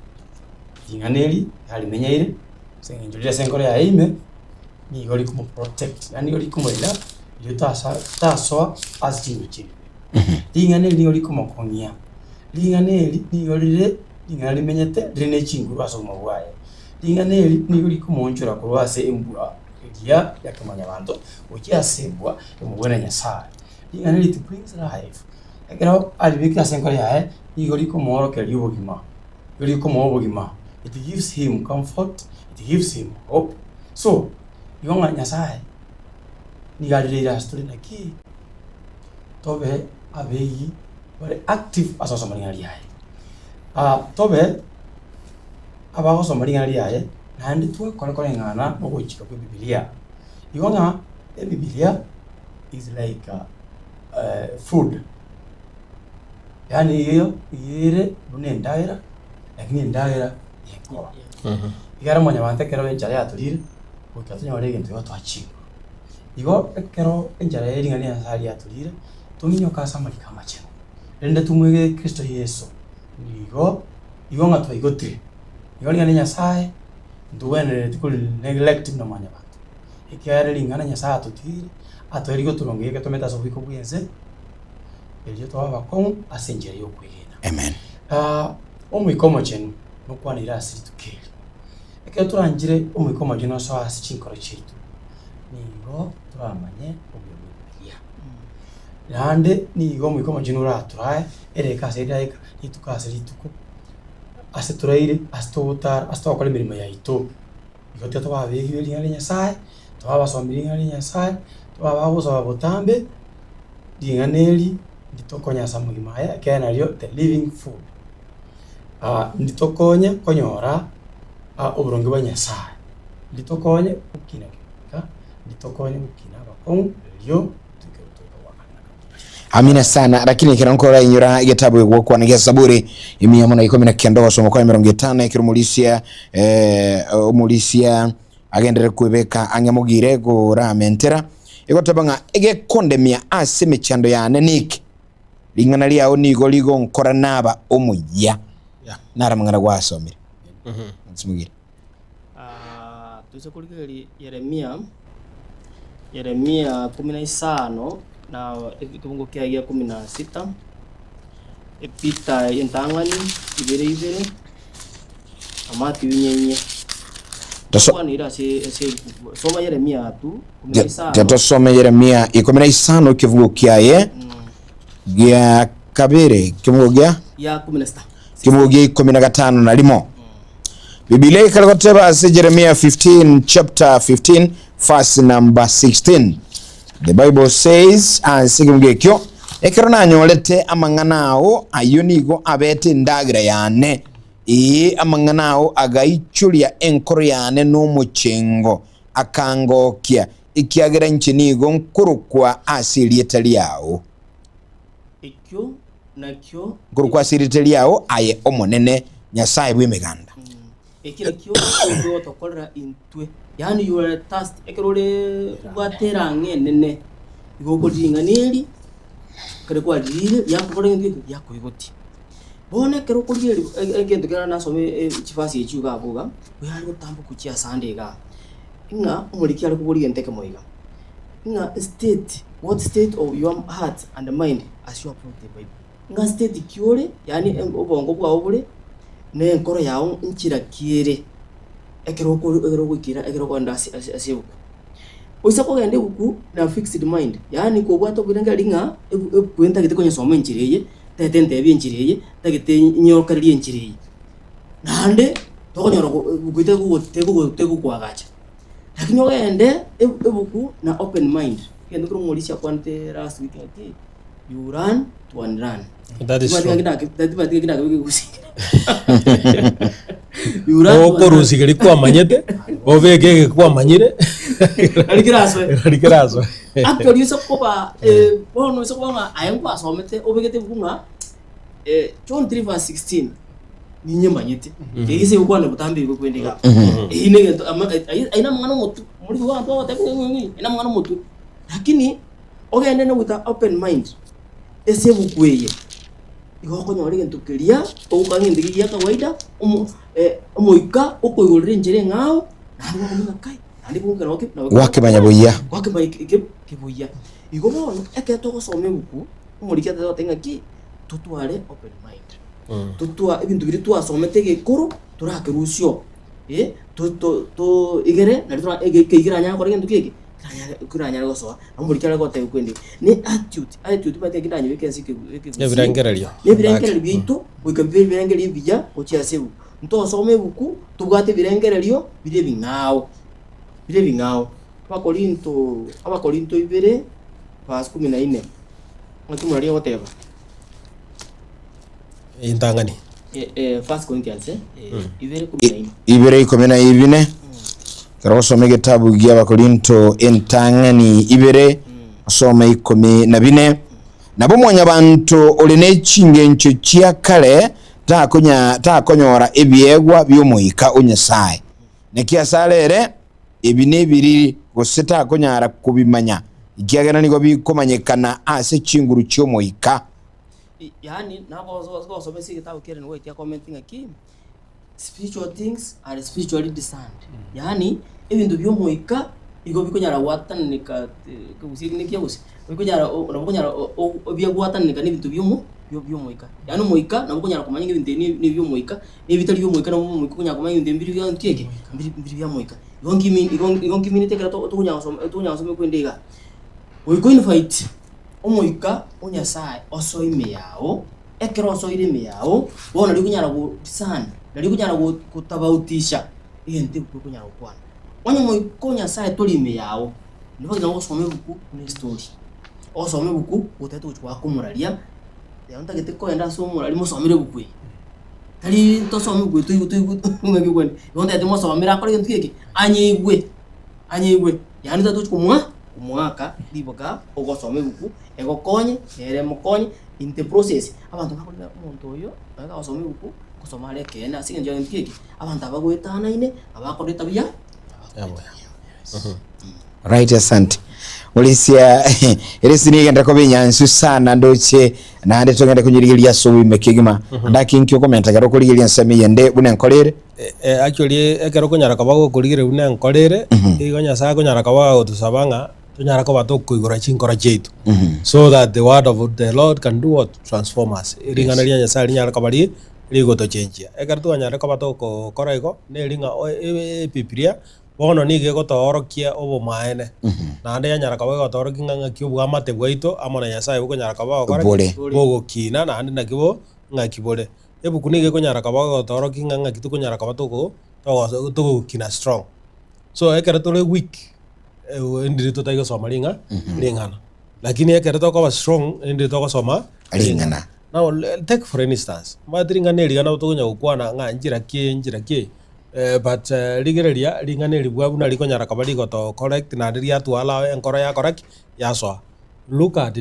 inganeli alimenyaire senginjulia senkore ya ime ni goli kumo protect yani goli kumo ila iyo taswa asjibuchi linganeli ni goli kumo konia linganeli ni goli linganeli menyete rene chinguru asoma bwaye linganeli ni goli kumo njura kurwase imbura ya yakamanya bantu ukiasebwa umubona Nyasaye linganeli to brings life ekero alibika senkore ya ni goli kumo orokeli ubugima goli kumo ubugima. It gives him comfort, it gives him hope. So, yonga Nyasaye ni galilea story na ki tobe abegi very active asoso maringali yae. Tobe abago so maringali yae na ndi tuwe kole ngana no kuchika kwa Biblia. Yonga Biblia is like food. Yani hiyo yire bunendaira lakini ndaira yekora. Igara mwanya bante kero enjara yaturire ukatunya wale gento yotwachi. Igo kero enjara yeringa ni asali yaturire tuminyo kasa mali kama cheno. Rende tumwege Kristo Yesu. Igo ngatwa igotire. Igo ni Nyasaye nduwene tikul neglect no mwanya bantu. Ikiara ringana Nyasaye atutire atwerigo turongeye tumeta so biko bwenze. Elio to abakon asenjere yokwegena. Amen. Omwikomo chenu nokwana irasi tukeli. Ekero turangire omwikomo jeno so hasi chinkoro chitu. Nigo turamanye obyo Biblia. Nande nigo omwikomo jeno raturaye ereka sedayika itukase lituko. Ase turaire astotar astokole mirimo ya ito. Igo teto babegi linga Nyasaye, twabasombiringa Nyasaye, twababuza botambe dinganeli nditokonya samugimaya kena lyo the living food. Nditokonya konyora oburongo bwa Nyasaye. Nditokonya ukina kika nitokonye gukina abakong ryo amina sana lakini kirankora inyura igitabu gwokwa na Zaburi 119 wasoma kwa 50 kirumulisia umulisia agendere kwebeka angemugire guramentera igotabanga igekondemia ase mechando ya nenik lingana liao nigo ligo nkora naba omuya nara mangana gwasomire nsimugire tuze kuligeri Yeremia 15 na kifungu kia 16 epita yentangani ibere amati unyenye soma Yeremia 15 Tusome Yeremia 15 kifungu kiaye gya kabere kifungu gya ya 16 kifungu gya 15 na limo Biblia ikaloteba ase Jeremiah 15 chapter 15 verse number 16. The Bible says asigimgekyo ekerona nyolete amanganao ayunigo abete ndagira yane amanganao agaichulia enkoro yane n'umucengo akangokia ikiagera nchinigo nkurukwa asilietali yao ekyo nakyo nkurukwa asilietali yao aye omonene nyasaye bw'emiganda ekira kyo ndo tokorera intwe yani you are task ekerole gwatera ngenene igoko dinganeri kare kwa dile yakubore ngiko yakoigoti bone kero kulire egendo kera nasome chifasi echuga buga uyali gutambo kuchia sande ga inga umuliki ali kuburi enteke moiga inga state what state of your heart and mind as you approach the Bible inga state kyore yani obongo bwa obure ne nkoro yawo nchira kiere ekero gwikira ekero kwanda asibuku usako gende guku na fixed mind yani ko bwato birenga linga ekwenta gite konye somo nchireye tetente ebi nchireye tagite nyoka ri nchireye nande tokonyoro gwite gutegu kwagacha lakini ogende ebuku na open mind kende kuro ngolisha kwante last week ati you run to run that is true yurusigari kwa manyete ovege kwa manyire alikiraso actually uso kopa bono uso kwa ayangwa asomete obegete bunga John 3:16 ninye manyete egise ukwana butambi bukwendiga ine aina mwana mutu muri kwa ndo tabi ina mwana mutu lakini ogende no with open mind ese bukweye igoko nyori gentukiria ukange ndigiya kawaida umuika ukoigurire njere ngao nandi bamuga kai nandi bungera wake banyabuya kibuya igobo eketo gosome buku umurikia tatenga ki tutware open mind tutwa ibintu biri twasomete gekuru turakerusyo to igere na twa egekigira nya kore gentu kiki kuranya gosoa amurikia gote kwendi ni attitude bate kidanye bekensi ebirengererio bitu wikambire birengererio bija ochiasebu nto some buku tubwate birengererio bire bingao abakorinto 2 verse 14 ntumuraria goteba intangani first Corinthians 2:14 Karosome gitabu gya Abakorinto entangani 2 asoma 14 nabo mwonya bantu olene chingencho chia kale takonyora ebyegwa by'omuyika onyesaye nekiasalere ebine biri goseta konyara kubimanya ikiagana nigo bikomanyekana ase chinguru cy'omuyika yani nabo somesi gitabu kere no itia commenting aki spiritual things are spiritually discerned yani ebintu by'omuyika igo bikonyara watanika kusiginekia gusi bikonyara urabonyara obyagwatanika n'ibintu by'omuyika yani omuyika nabo konyara kumanya ibintu ni by'omuyika n'ibitari by'omuyika nabo omuyika konyara kumanya ibintu mbiri by'anteke mbiri by'omuyika igongi minute kera to kunyasome kwendega we going fight omuyika onyasaye osoime yao ekero osoire yao bona likunyara go discern likunyara go kutabautisha igente kunyara kwana wanya moyiko nyasaye tolime yao niba ngango some buku ne story osome buku utete uchwa kumuraria yanta gete ko enda so murari musomire buku tari to some buku tu ngaki kwende yonda ete musomira akore ntu keke anyigwe anyigwe yani tatu kumwaka diboka ogosome buku egokonye ere mokonye in the process abantu bakolera umuntu oyo agosome buku kusoma leke na singe nje nkiki abantu abagwetana ine abakoreta bya right asante Olisia eresini ngenda ko binyansu sana ndoche na ande tongenda kunyirigiria so wimekigima ndaki nkyo komenta garo kurigiria nsemi yende bune nkolere actually ekero kunyara kabago kurigire bune nkolere igonya sa kunyara kabago tusabanga tunyara ko batokuigora chinkora chetu so that the word of the Lord can do what transform us iringana ria nyasa rinyara kabari rigo to change ekero tunyara ko batoko koraigo ne ringa pipiria bono nige gotorokia obo maene na ande yanyara kabago gotoroki nganga kiubu amate bwaito amona nyasaye buko nyara kabago kora bogo kina na ande nakibo ngakibore ebuku nige konyara kabago gotoroki nganga kituko nyara kabatoko to kina strong so ekera tole weak ndiri to taigo soma lingana lakini ekera to ko strong ndiri to ko soma lingana. Now take for instance madringa ne ligana to nya ukwana nga njira kie but ligereria lingane libwa buna liko nyara kabali goto correct na ndiria twala enkora ya correct ya so look at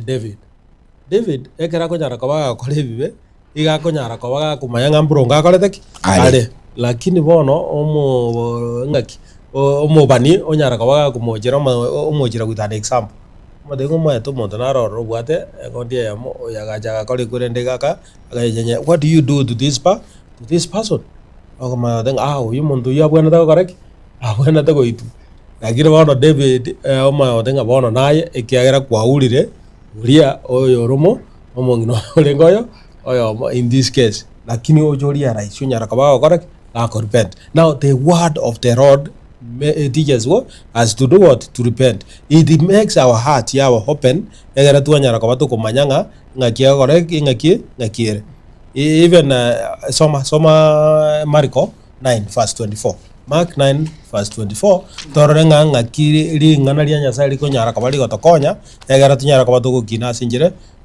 David ekera ko nyara kabaga kole bibe iga ko nyara kabaga kumayanga mbronga korete ale lakini bono omo bani onyara kabaga kumojera with an example madengo mwa to monto na ro bwate egondia yamo yagajaga kole kurende gaka agayenye what do you do to this person ogoma den uyu muntu yabwana ta korek abwana ta goitu agire bono David oma odenga bono naye ekiagera kwaurire uria oyo romo omongino lengoyo oyo in this case lakini ojoria right nyara kabago korek repent. Now the word of the Lord teaches what as to do what to repent. It makes our heart yawa open egera tuanyara kabato kumanyanga ngakia korek ngakiere. Even soma Marko 9 verse 24. Mark 9 verse 24 torenga ngakiri ngana ria nyasaye liko nyara kabali gotokonya egera tunyara kabato gukina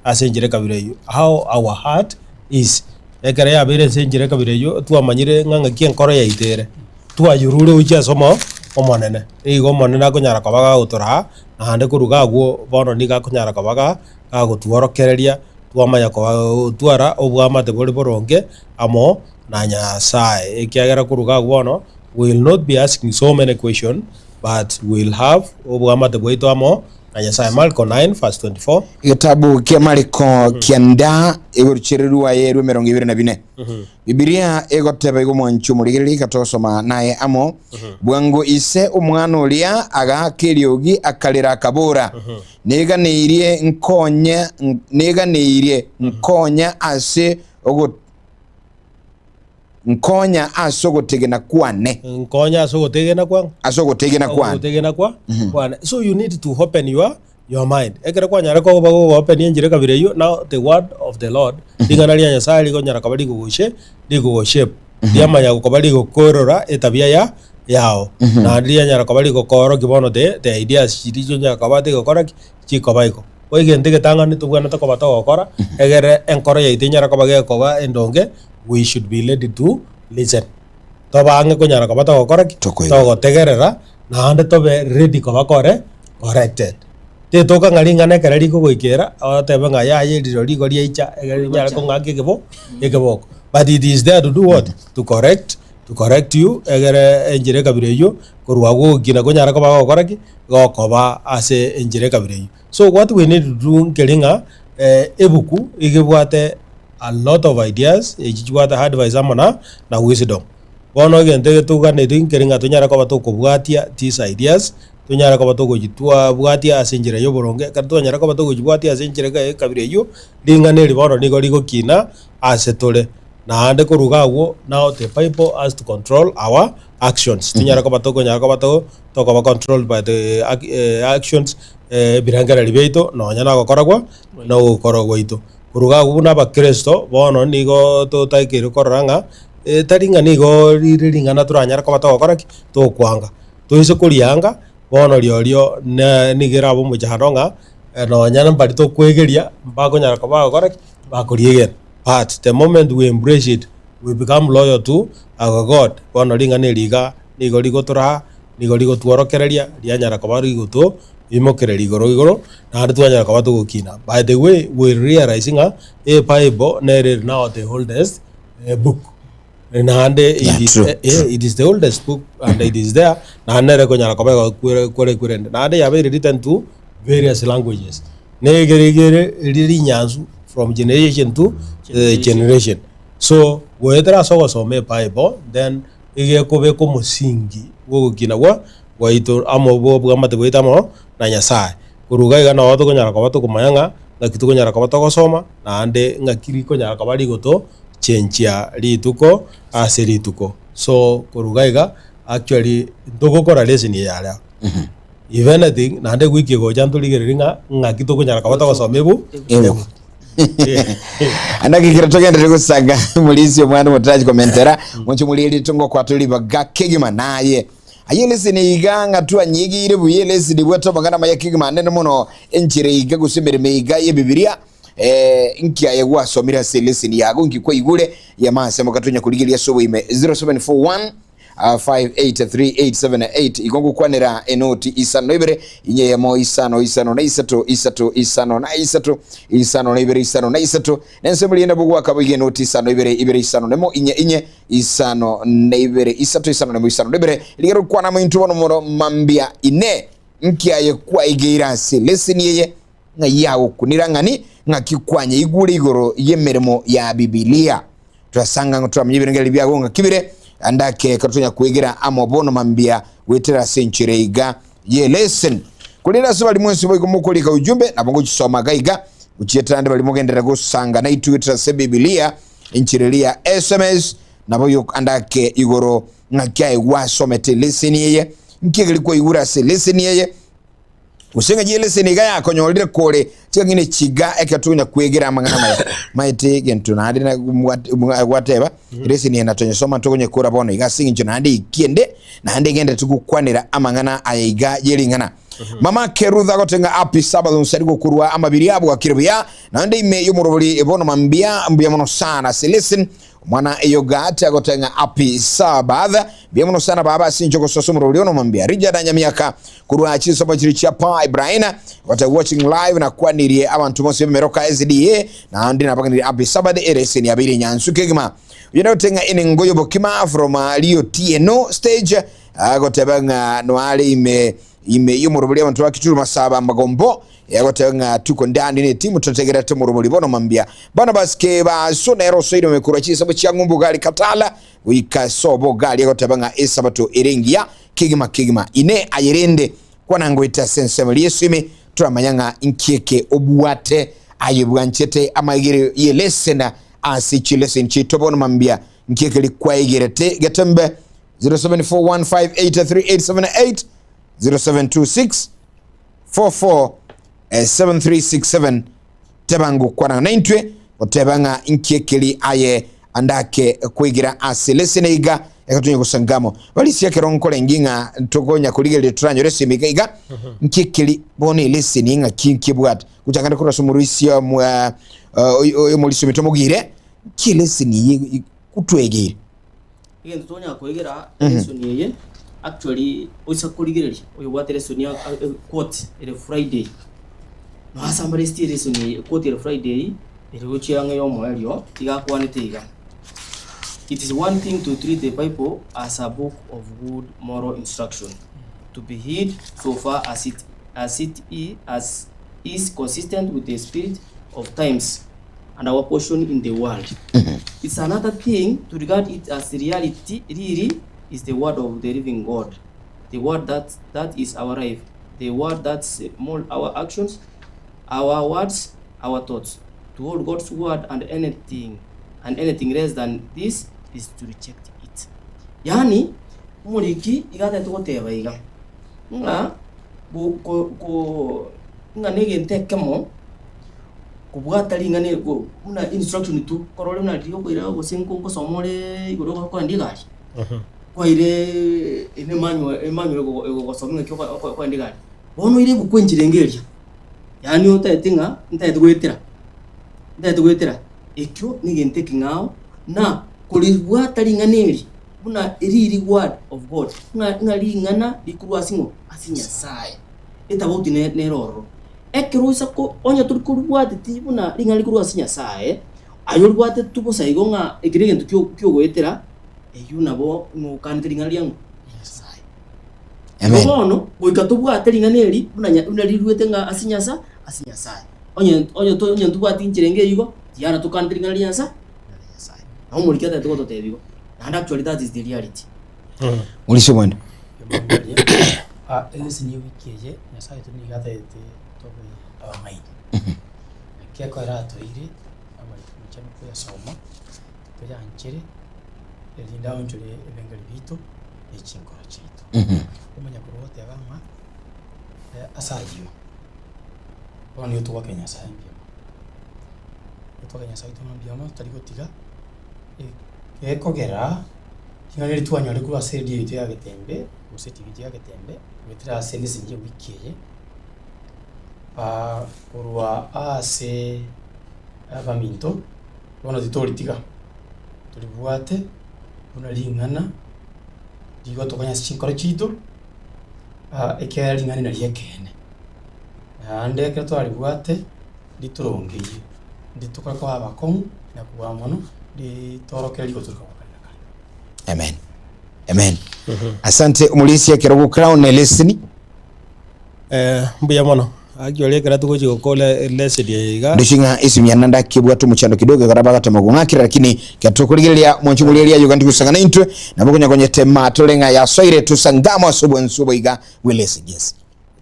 asenjire kabireyo how our heart is egera ya bere asenjire kabireyo tuamanyire ngangaki enkoro ya itere tuayurure uja somo omonene igo monene kunyara kabaga utora na hande kuruga guo bono niga kunyara kabaga agutuorokereria tuamanya ko tuara obwamate bori boronge amo na nyasaye ekiagera kuruga guono will not be asking so many questions but will have obwamate bwaito amo na nyasaye. Marko 9 verse 24 gitabu kia Marko kianda egoruchereruwa yeru 24 Biblia egoteba igomwanchu murigiri katosoma naye amo bwango ise umwana ulia agakiriogi akalira kabura neganeirie nkonya ase ogo nkonya asogotegena kwane kwane so you need to open your mind ekere kwa nyara ko bago open enjire kabire you now the word of the Lord digana ria nyasaye liko nyara kabali go shape diama ya kabali go korora etabia yao na ria nyara kabali go koro kibono the ideas chirijo nyara kabate go kora chikobaiko oige ndege tanga ni tubwana to kobato go kora egere enkoro ya itinyara kabage ko ba endonge we should be ready to listen toba ange kunyara kabato go kora to go tegerera na ande tobe ready ko bakore corrected te toka ngaringane kerari ko goikera atebe nga ya yiriro rigo ria icha nyara ko ngake ekeboko but it is there to do what to correct you egere enjire kabireyo korwa go gina ko nyara ko ba gokora ki gokoba ase enjire kabireyo. So what we need to do nkeringa ebuku igebwate a lot of ideas ejijwata advice amana na wisdom bono gente tugane nkeringa tunyara ko batokobwatia these ideas tunyara ko batogojitwa bwatia asenjire yo boronge katonyara ko batogojibwatia asenjire kabireyo dingane libono nigo ligo kina asetole na ande kuruga wo now the Bible has to control our actions tunyara ko batoko nyara ko bato to ko controlled by the actions birangara libeito no nyana ko koragwa no korogwa ito kuruga wo na ba Kristo bono nigo to taikiro koranga taringa nigo riringa na turanyara ko bato koraki to kwanga to iso kurianga bono riorio na nigira bo mujaronga no nyana mbali to kwegeria mbago nyara ko ba koraki ba kuriege. But the moment we embrace it, we become loyal to our God. Bono ringa ne liga nigo ligo tora nigo ligo tworokereria rianyara kabari guto imokereri igoro na andu twanyara kabatu gukina. By the way, we realizing a Bible nere now the oldest book. Na ande it is the oldest book and it is there. Na nere ko nyara kabari kure na ande yabe written to various languages. Negere riri nyanzu from generation to generation. So whether so me Bible then ige ko be ko musingi wo gukina wa ito amo bo bwamate bwitamo na Nyasaye kuruga iga na watu konyara kabatu kumayanga ngakitu konyara kabatu gosoma na ande ngakiri konyara kabari goto chenchia rituko ase rituko. So kuruga iga actually ndogokora lesson yara if anything na ande wiki go jantuligereringa ngakitu konyara kabatu gosomebu andaki kiratogendere gusanga mulisi omwana mutaji komentera munchi mulili tungo kwatuli baga kigima naye ayelesini iganga tu anyigire buyelesini bwato magana mayakigima nene muno enchire iga gusimbere meiga ye bibilia inkia yegwa somira selesini yago ngikwa igure ya masemo katunya kuligilia sobo ime 0741 583878 igongo kwanera enoti isano ibere inye yamo isano na isato isano na ibere nensebuli enda bugwa kabige enoti isano ibere isano nemo inye isano na ibere isano nemo isano ibere ligero kwana muntu wono moro mambia ine nkia ye kwa igeira selesini yeye nga yawo kunirangani nga kikwanye igure igoro yemeremo ya Biblia twasanga twamyibirengeli byago nga kibire andake katunya kuigira amobono mambia wetera century iga ye lesson kulira so bali mwensi boy kumukolika ujumbe nabongo kisoma gaiga uchietande bali mugendera gusanga na itwitera se Biblia inchirelia SMS naboyo andake igoro ngakai wasomete lesson yeye nkigeli ko igura se lesson yeye usenga jele seniga yako nyolire kole tikangine chiga ekatunya kuegira amangana maite gentu na hadi na whatever resi ni natonye soma tokonye kura bono iga singi na hadi ikiende na hadi gende tukukwanira amangana ayiga yelingana mama Kerutha gotenga api Sabato Onsarigo kurwa amabiriabu akiribya na hadi ime yumurubuli ebono mambia mono sana selesen mwana eyogata gotenga api Sabato biamono sana baba sinjoko sosumurubuli ono mambia Richard Nyamira kurwa chisomo chiricha pa Ibrahima what watching live na kwanirie abantu mose meroka SDA na andi na bakani api Sabato erese ni abiri nyansuke gima yenotenga ine ngoyo bokima from Leo TNO stage agotebanga no ali ime yumurubuli abantu bakituru masaba magombo yagotenga tuko ndani ne timu tutegera tumurubuli bono mambia bana baske ba sonero soido mekura chisomo cyangumbu gali katala wikasobo gali yagotabanga Esabato erengia kigima ine ayerende kwanango ita sensemeli yesime turamanyanga inkieke obuwate ayebwanchete amagire yelesena asichilesen chitobono mambia nkieke likwa igirete Getembe 0741583878 0726447367 tebangu kwana naintwe otebanga inkiekeli aye andake kuigira asilesene iga ekatunye kusangamo walisi yake ronkole nginga ntogonya kuligele tranyo resi miga nkikili bone leseni nga kinkibwat kuchangana kura sumuruisia muliso mitomogire kileseni kutwegere igen tonya kuigira lesoni yeye actually oisa kuligele oyo wate lesoni quote ile Friday no asambare sti lesoni quote ile Friday ile gochianga yo moelio igakwanite iga. It is one thing to treat the Bible as a book of good moral instruction, to be hid so far as it is consistent with the spirit of times and our portion in the world. It's another thing to regard it as reality. Really is the word of the living God, the word that is our life, the word that molds our actions, our words, our thoughts. To hold God's word and anything less than this is to reject it. Yani muliki igata tokoteba iga nga nga negente kemo kubwata lingane ko una instruction tu korole na rio ko ira go senko ko somole igoro ko ndigali ko ire ine manyo go somwe ko ndigali bono ire gukwenjirengeria yani otatinga ntaye twetera ekyo nigente kingao na kulibwata linganeri buna iri word of God nga lingana likurwa singo asinya sai etabauti ne roro ekiruisa ko onya turi kurwate ti buna linga likurwa asinya sai ayo rwate tubo saigo nga ekirege kyo gwetera eyuna bo no kantiringa liango sai amen ono goikatubwate linga neri buna lirwete nga asinya sai onya tubwate inchirenge yigo tiara tukantiringa liansa sai aho muri kata to tebigo. And actually that is the reality. Ulisho mwendo. Elisi ni wiki je na sai tu ni gata ite to mai. Kia ko ra to ire ama mchana kwa soma. Kwa anchire elinda onjole ebengali bito echinkora chito. Kumanya kurote agama asadio. Oni utu wa Kenya sai. Utu wa Kenya sai tu mbiamo tari gotiga ekogera kinganeri twanyore kuba sedi yite ya Getembe useti ya Getembe metira selisi nje wiki urwa ase abaminto bona ditoritika tulibuate bona lingana digo tokanya chinkoro chito ekera lingana na liekene ande ke twalibuate diturongeye ditukora kwa abakomu na kuwa mono di toroke liko tuko. Amen. Amen. Asante umulisi ya kirogo crown lesson. Mbuya mono. Actually kera tuko chiko kole lesson yiga. Dushinga isimi yananda kibwatu muchando kidogo garaba tamagungakira lakini kyatukuligelia mwanchumuligelia Uganda kusangana intwe na bokonya kwenye tema tolenga ya soire tusangama nsubo iga welesi yes.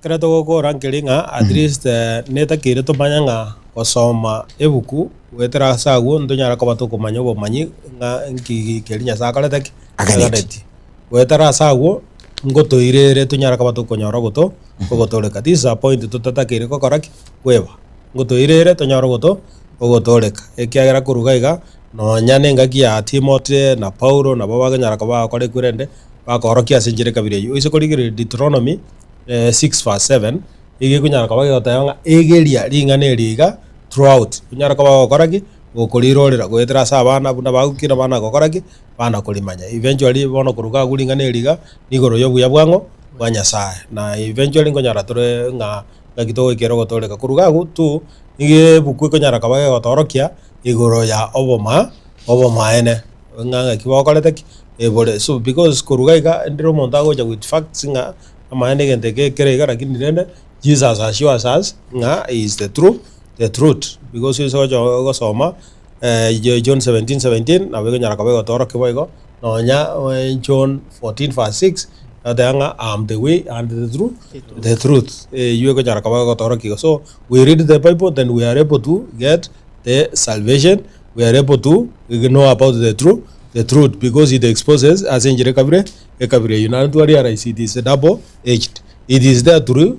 Kera tuko ko rankelinga at least neta kire to manyanga kosoma ebuku wetera sagu ndonyara ko batuko manyobo manyi nga nki kelinya sakalete agadeti wetera sagu ngoto irere tunyara ko batuko nyoro goto gotoleka this point tutatakire ko koraki kweba ngoto irere tunyoro goto gotoleka ekiagera kurugaiga no nyane ngaki ya Timote na Paulo na baba nyara ko ba kore kurende ba korokia sinjire kabire yo iso korigire Deuteronomy 6:7 igi kunyara ko ba gotayanga egeria lingane liga throughout kunyara ko bakoraki gokorirorera gwetera sabana buna bagukira bana gokoraki bana kulimanya eventually bono kuruga gulingana eriga nigoro yobuya bwango bwa Nyasaye na eventually ngonyara tore nga gakito gikero gotoleka kuruga gutu ige buku kunyara ka bage gotorokia igoro ya oboma ene nga kibokorete ebole so because kuruga iga ndiro montago ja with facts nga amaende gente ke kerega lakini nende Jesus assures us nga is the truth because you saw go soma John 17:17 na wego nyara kabego toro keboigo no nya John 14:6 adanga am the way and the truth you go nyara kabego toro kigo so we read the Bible then we are able to get the salvation we are able to know about the truth because it exposes as injire kabire you know to realize it is double edged it is there through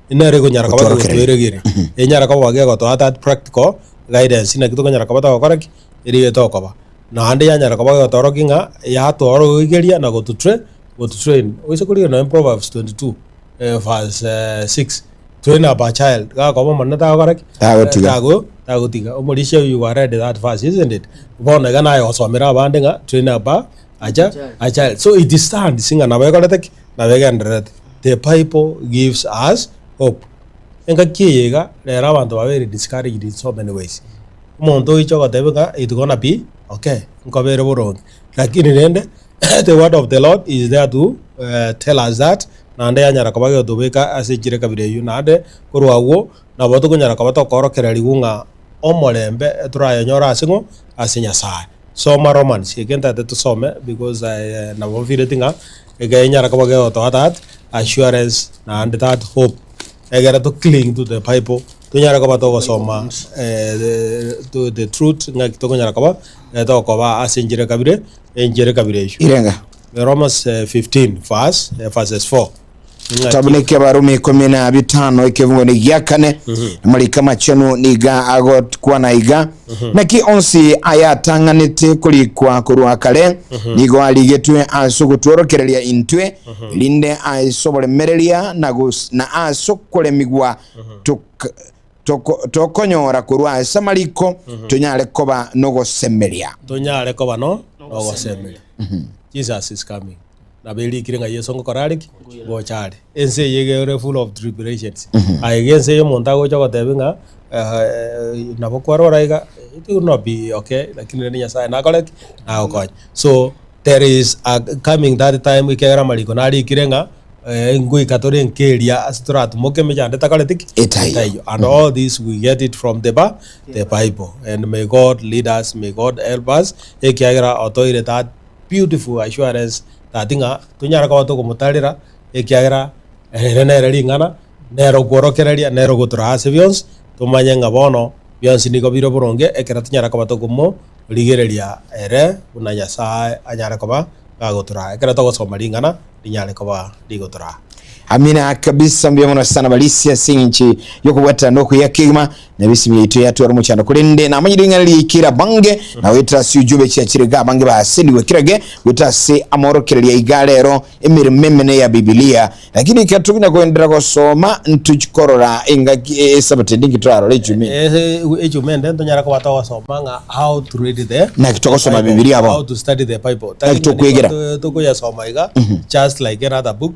inare go nyara kabego tueregere nyara kabego to that practical guidance ina kituko nyara kabata koraki iri tokoba na ande ya nyara kabata torokinga ya toro igeria na go to train oisokuri no Proverbs 22 verse 6 train up a child ga ko manna ta koraki tago tiga omorisha you are read that verse isn't it bona gana yo somera bandinga train up a child so it is stand singa na bekoletek na begandret the Bible gives us hope enga kiyega lera abantu babere discouraged in so many ways umuntu icho gatebega it gonna be okay nkobere borongi lakini nende the word of the Lord is there to tell us that nande yanyara kabage dobeka asejire kabire yunade kurwawo na boto kunyara kabato korokera ligunga omolembe turaya nyora asingo asinya sai so ma romans igenta to some because na bonfire tinga eganyara kabage to that assurance na and that hope egera to cling to the Bible tunyara kaba to soma to the truth ngaki to nyara kaba to kaba asinjire kabire enjire kabire irenga Romans 15 verses 4 tabune ke barumi 15 ikevungo ni yakane mali kama chenu niga agot kwa na iga naki onsi ayatanganite kuri kwa kurwa kale nigo aligetwe asugutorokereria intwe linde aisobole merelia na asokole migwa tokonyora kurwa samaliko tunyale koba nogo semelia tunyale koba no ogoseme Jesus is coming na beli kirenga Yesu ngokorariki gochare ense yege full of tribulations aigense yo montago cho gotebenga na bokwarora iga it will not be okay lakini ni Nyasaye na kolek na okonya so there is a coming that time ikera maliko nari kirenga ngui katore nkeria astrat moke mejande takaletik etayo and all this we get it from the Bible and may God lead us, may God help us ekiagira otoire that beautiful assurance that inga tunyara kwa to kumutalira ekiagira nere ringana nero gworokereria nero gutura asevions tumanyenga bono bionsi niko biro boronge ekera tunyara kwa to kumo ligereria ere una Nyasaye anyara kwa gagutura ekera to gosoma ringana linyare kwa ligotura. Amina kabisa mbiyamona sana balisia sinchi yoko wata no kuyakima na bisimi yitu yatu ya rumuchana kulende na manyiringa likira bange na weta si ujube chiriga bange baseni wekirage weta se amoro kirelia igalero emiri memene ya Biblia lakini ikatubina kuendera kusoma ntuchikorora inga Esabato ndingi tuaro lejume ejume ndento nyara kwa wata wasoma how to read the na kitoko soma Biblia how to study the Bible toko ya soma iga just like another book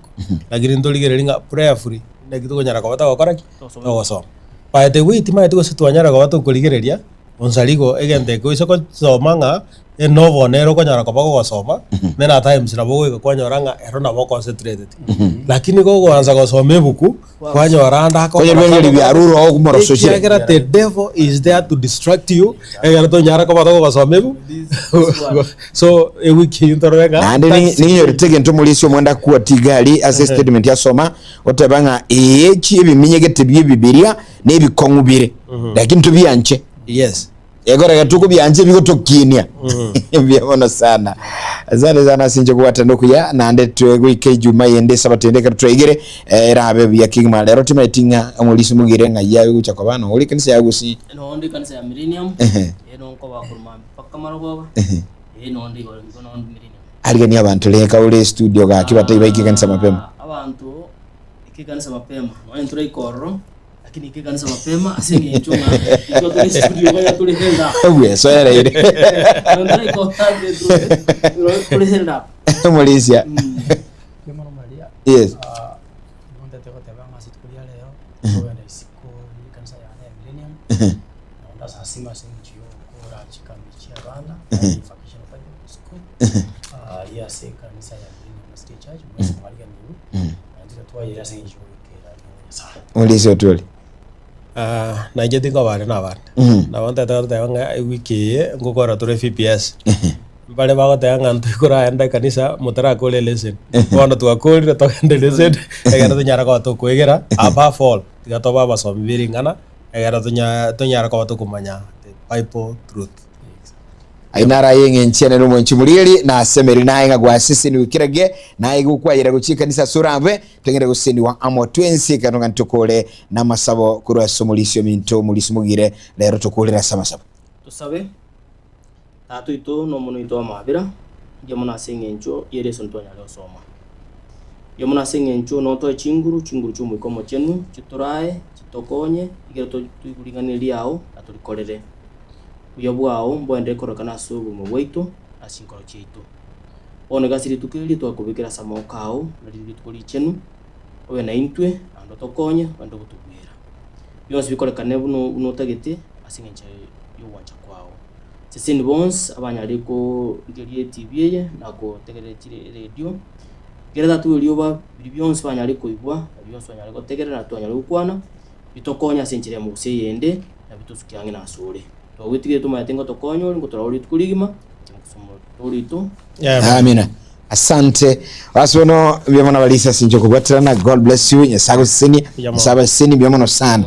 lakini ndoli ringa prayerfully nekituko nyara kwa wata koraki ogosoma by the way tima tuko setwanyara kwa wata kuligereria Onsarigo egente ko isoko somanga enovo nero ko nyara kwa gosoma then at times na bogo kwa nyoranga ero na bo concentrated lakini ko goanza gosoma ebuku kwa nyoranda ko nyerwengeli byaruro au kumorososhe the devil is there to distract you egera to nyara kwa wata gosoma ebu so e wiki intorenga and ni yoritege ntumulisi omwenda kuwa tigali as a statement ya soma otabanga echi ebiminyegete Biblia ne bikongubire lakini tubiyanche yes egora gatuko byanje bigotokinia byabona sana azane zana sinje kuwata ndokuya na ande twegwike juma yende Sabato yende katwegere rabe bya kingma lero timaitinga amulisi mugire nga yawe gucha kwa bana oli kanisa yagusi no ndi kanisa ya Millennium eno nko bakuruma paka marogoba eno ndi go no Millennium aligani abantu leka ule studio ga kibata ibaiki kanisa mapema abantu ikikanisa mapema no entro ikoro lakini ikikanisa mapema asinge nchoma iko tuli studio kwa tuli henda wewe so era ile ndio iko tande tuli henda Malaysia Kemano Maria yes ndio tete banga situkulia leo kwa siku kanisa ya Millennium ndio sasa sinjio kwa chikamichia bana fakisha Bible school ya kanisa ya Millennium State Church mwezi Maria ndio ndio tuwa ya sinjio kera Malaysia tuli na jeti ko bare na bare na wanta ta nga wiki ngokora tore FPS bale bago ta nga ntukura enda kanisa mutara kole lesson wana tu akoli to enda lesson egara to nyara ko to kuegera above all tiga to baba so biringana egara to nyara ko to kumanya the Bible truth ainara yenge nchene no mwenchimuliri na semeri na inga gwa sisi ni wikirage na igu kwa yira guchika nisa surambe tengere guseni wa amo twensi kanonga ntukole na masabo kurwa somulisio minto mulisumugire lero tukolera samasabo tusabe tatu ito no muno ito amabira yamuna sengencho yereso ntonya leo soma yamuna sengencho no to chinguru chumu ikomo chenu chiturae chitokonye igero to tukulinganiria ao atulikolere uyabwao mbwende korokana subu mweito asinkoro cheito one gasiri tukiri twakubikira samokao na lili tukuri chenu owe na intwe ando tokonya ando kutubwira byose bikorekane buno tagete asingenche yuwancha kwao sesini bons abanyaliko ngerie TV ye nako tegere radio gerada tulioba byonse banyaliko ibwa byonse banyaliko tegere na twanyalo kwana bitokonya senchire mu seyende na bitusukiange na sore witige tumatenga tokonyo ngotora uri tukuligima timusomo urito amina asante wasono byamona balisa sinjo kubatrana God bless you nyasago seni saba seni byamona sana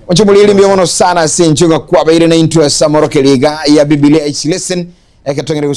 wacho mulili byamona sana sinjo kwa baire na into samoro keliga ya Biblia each lesson ekatongere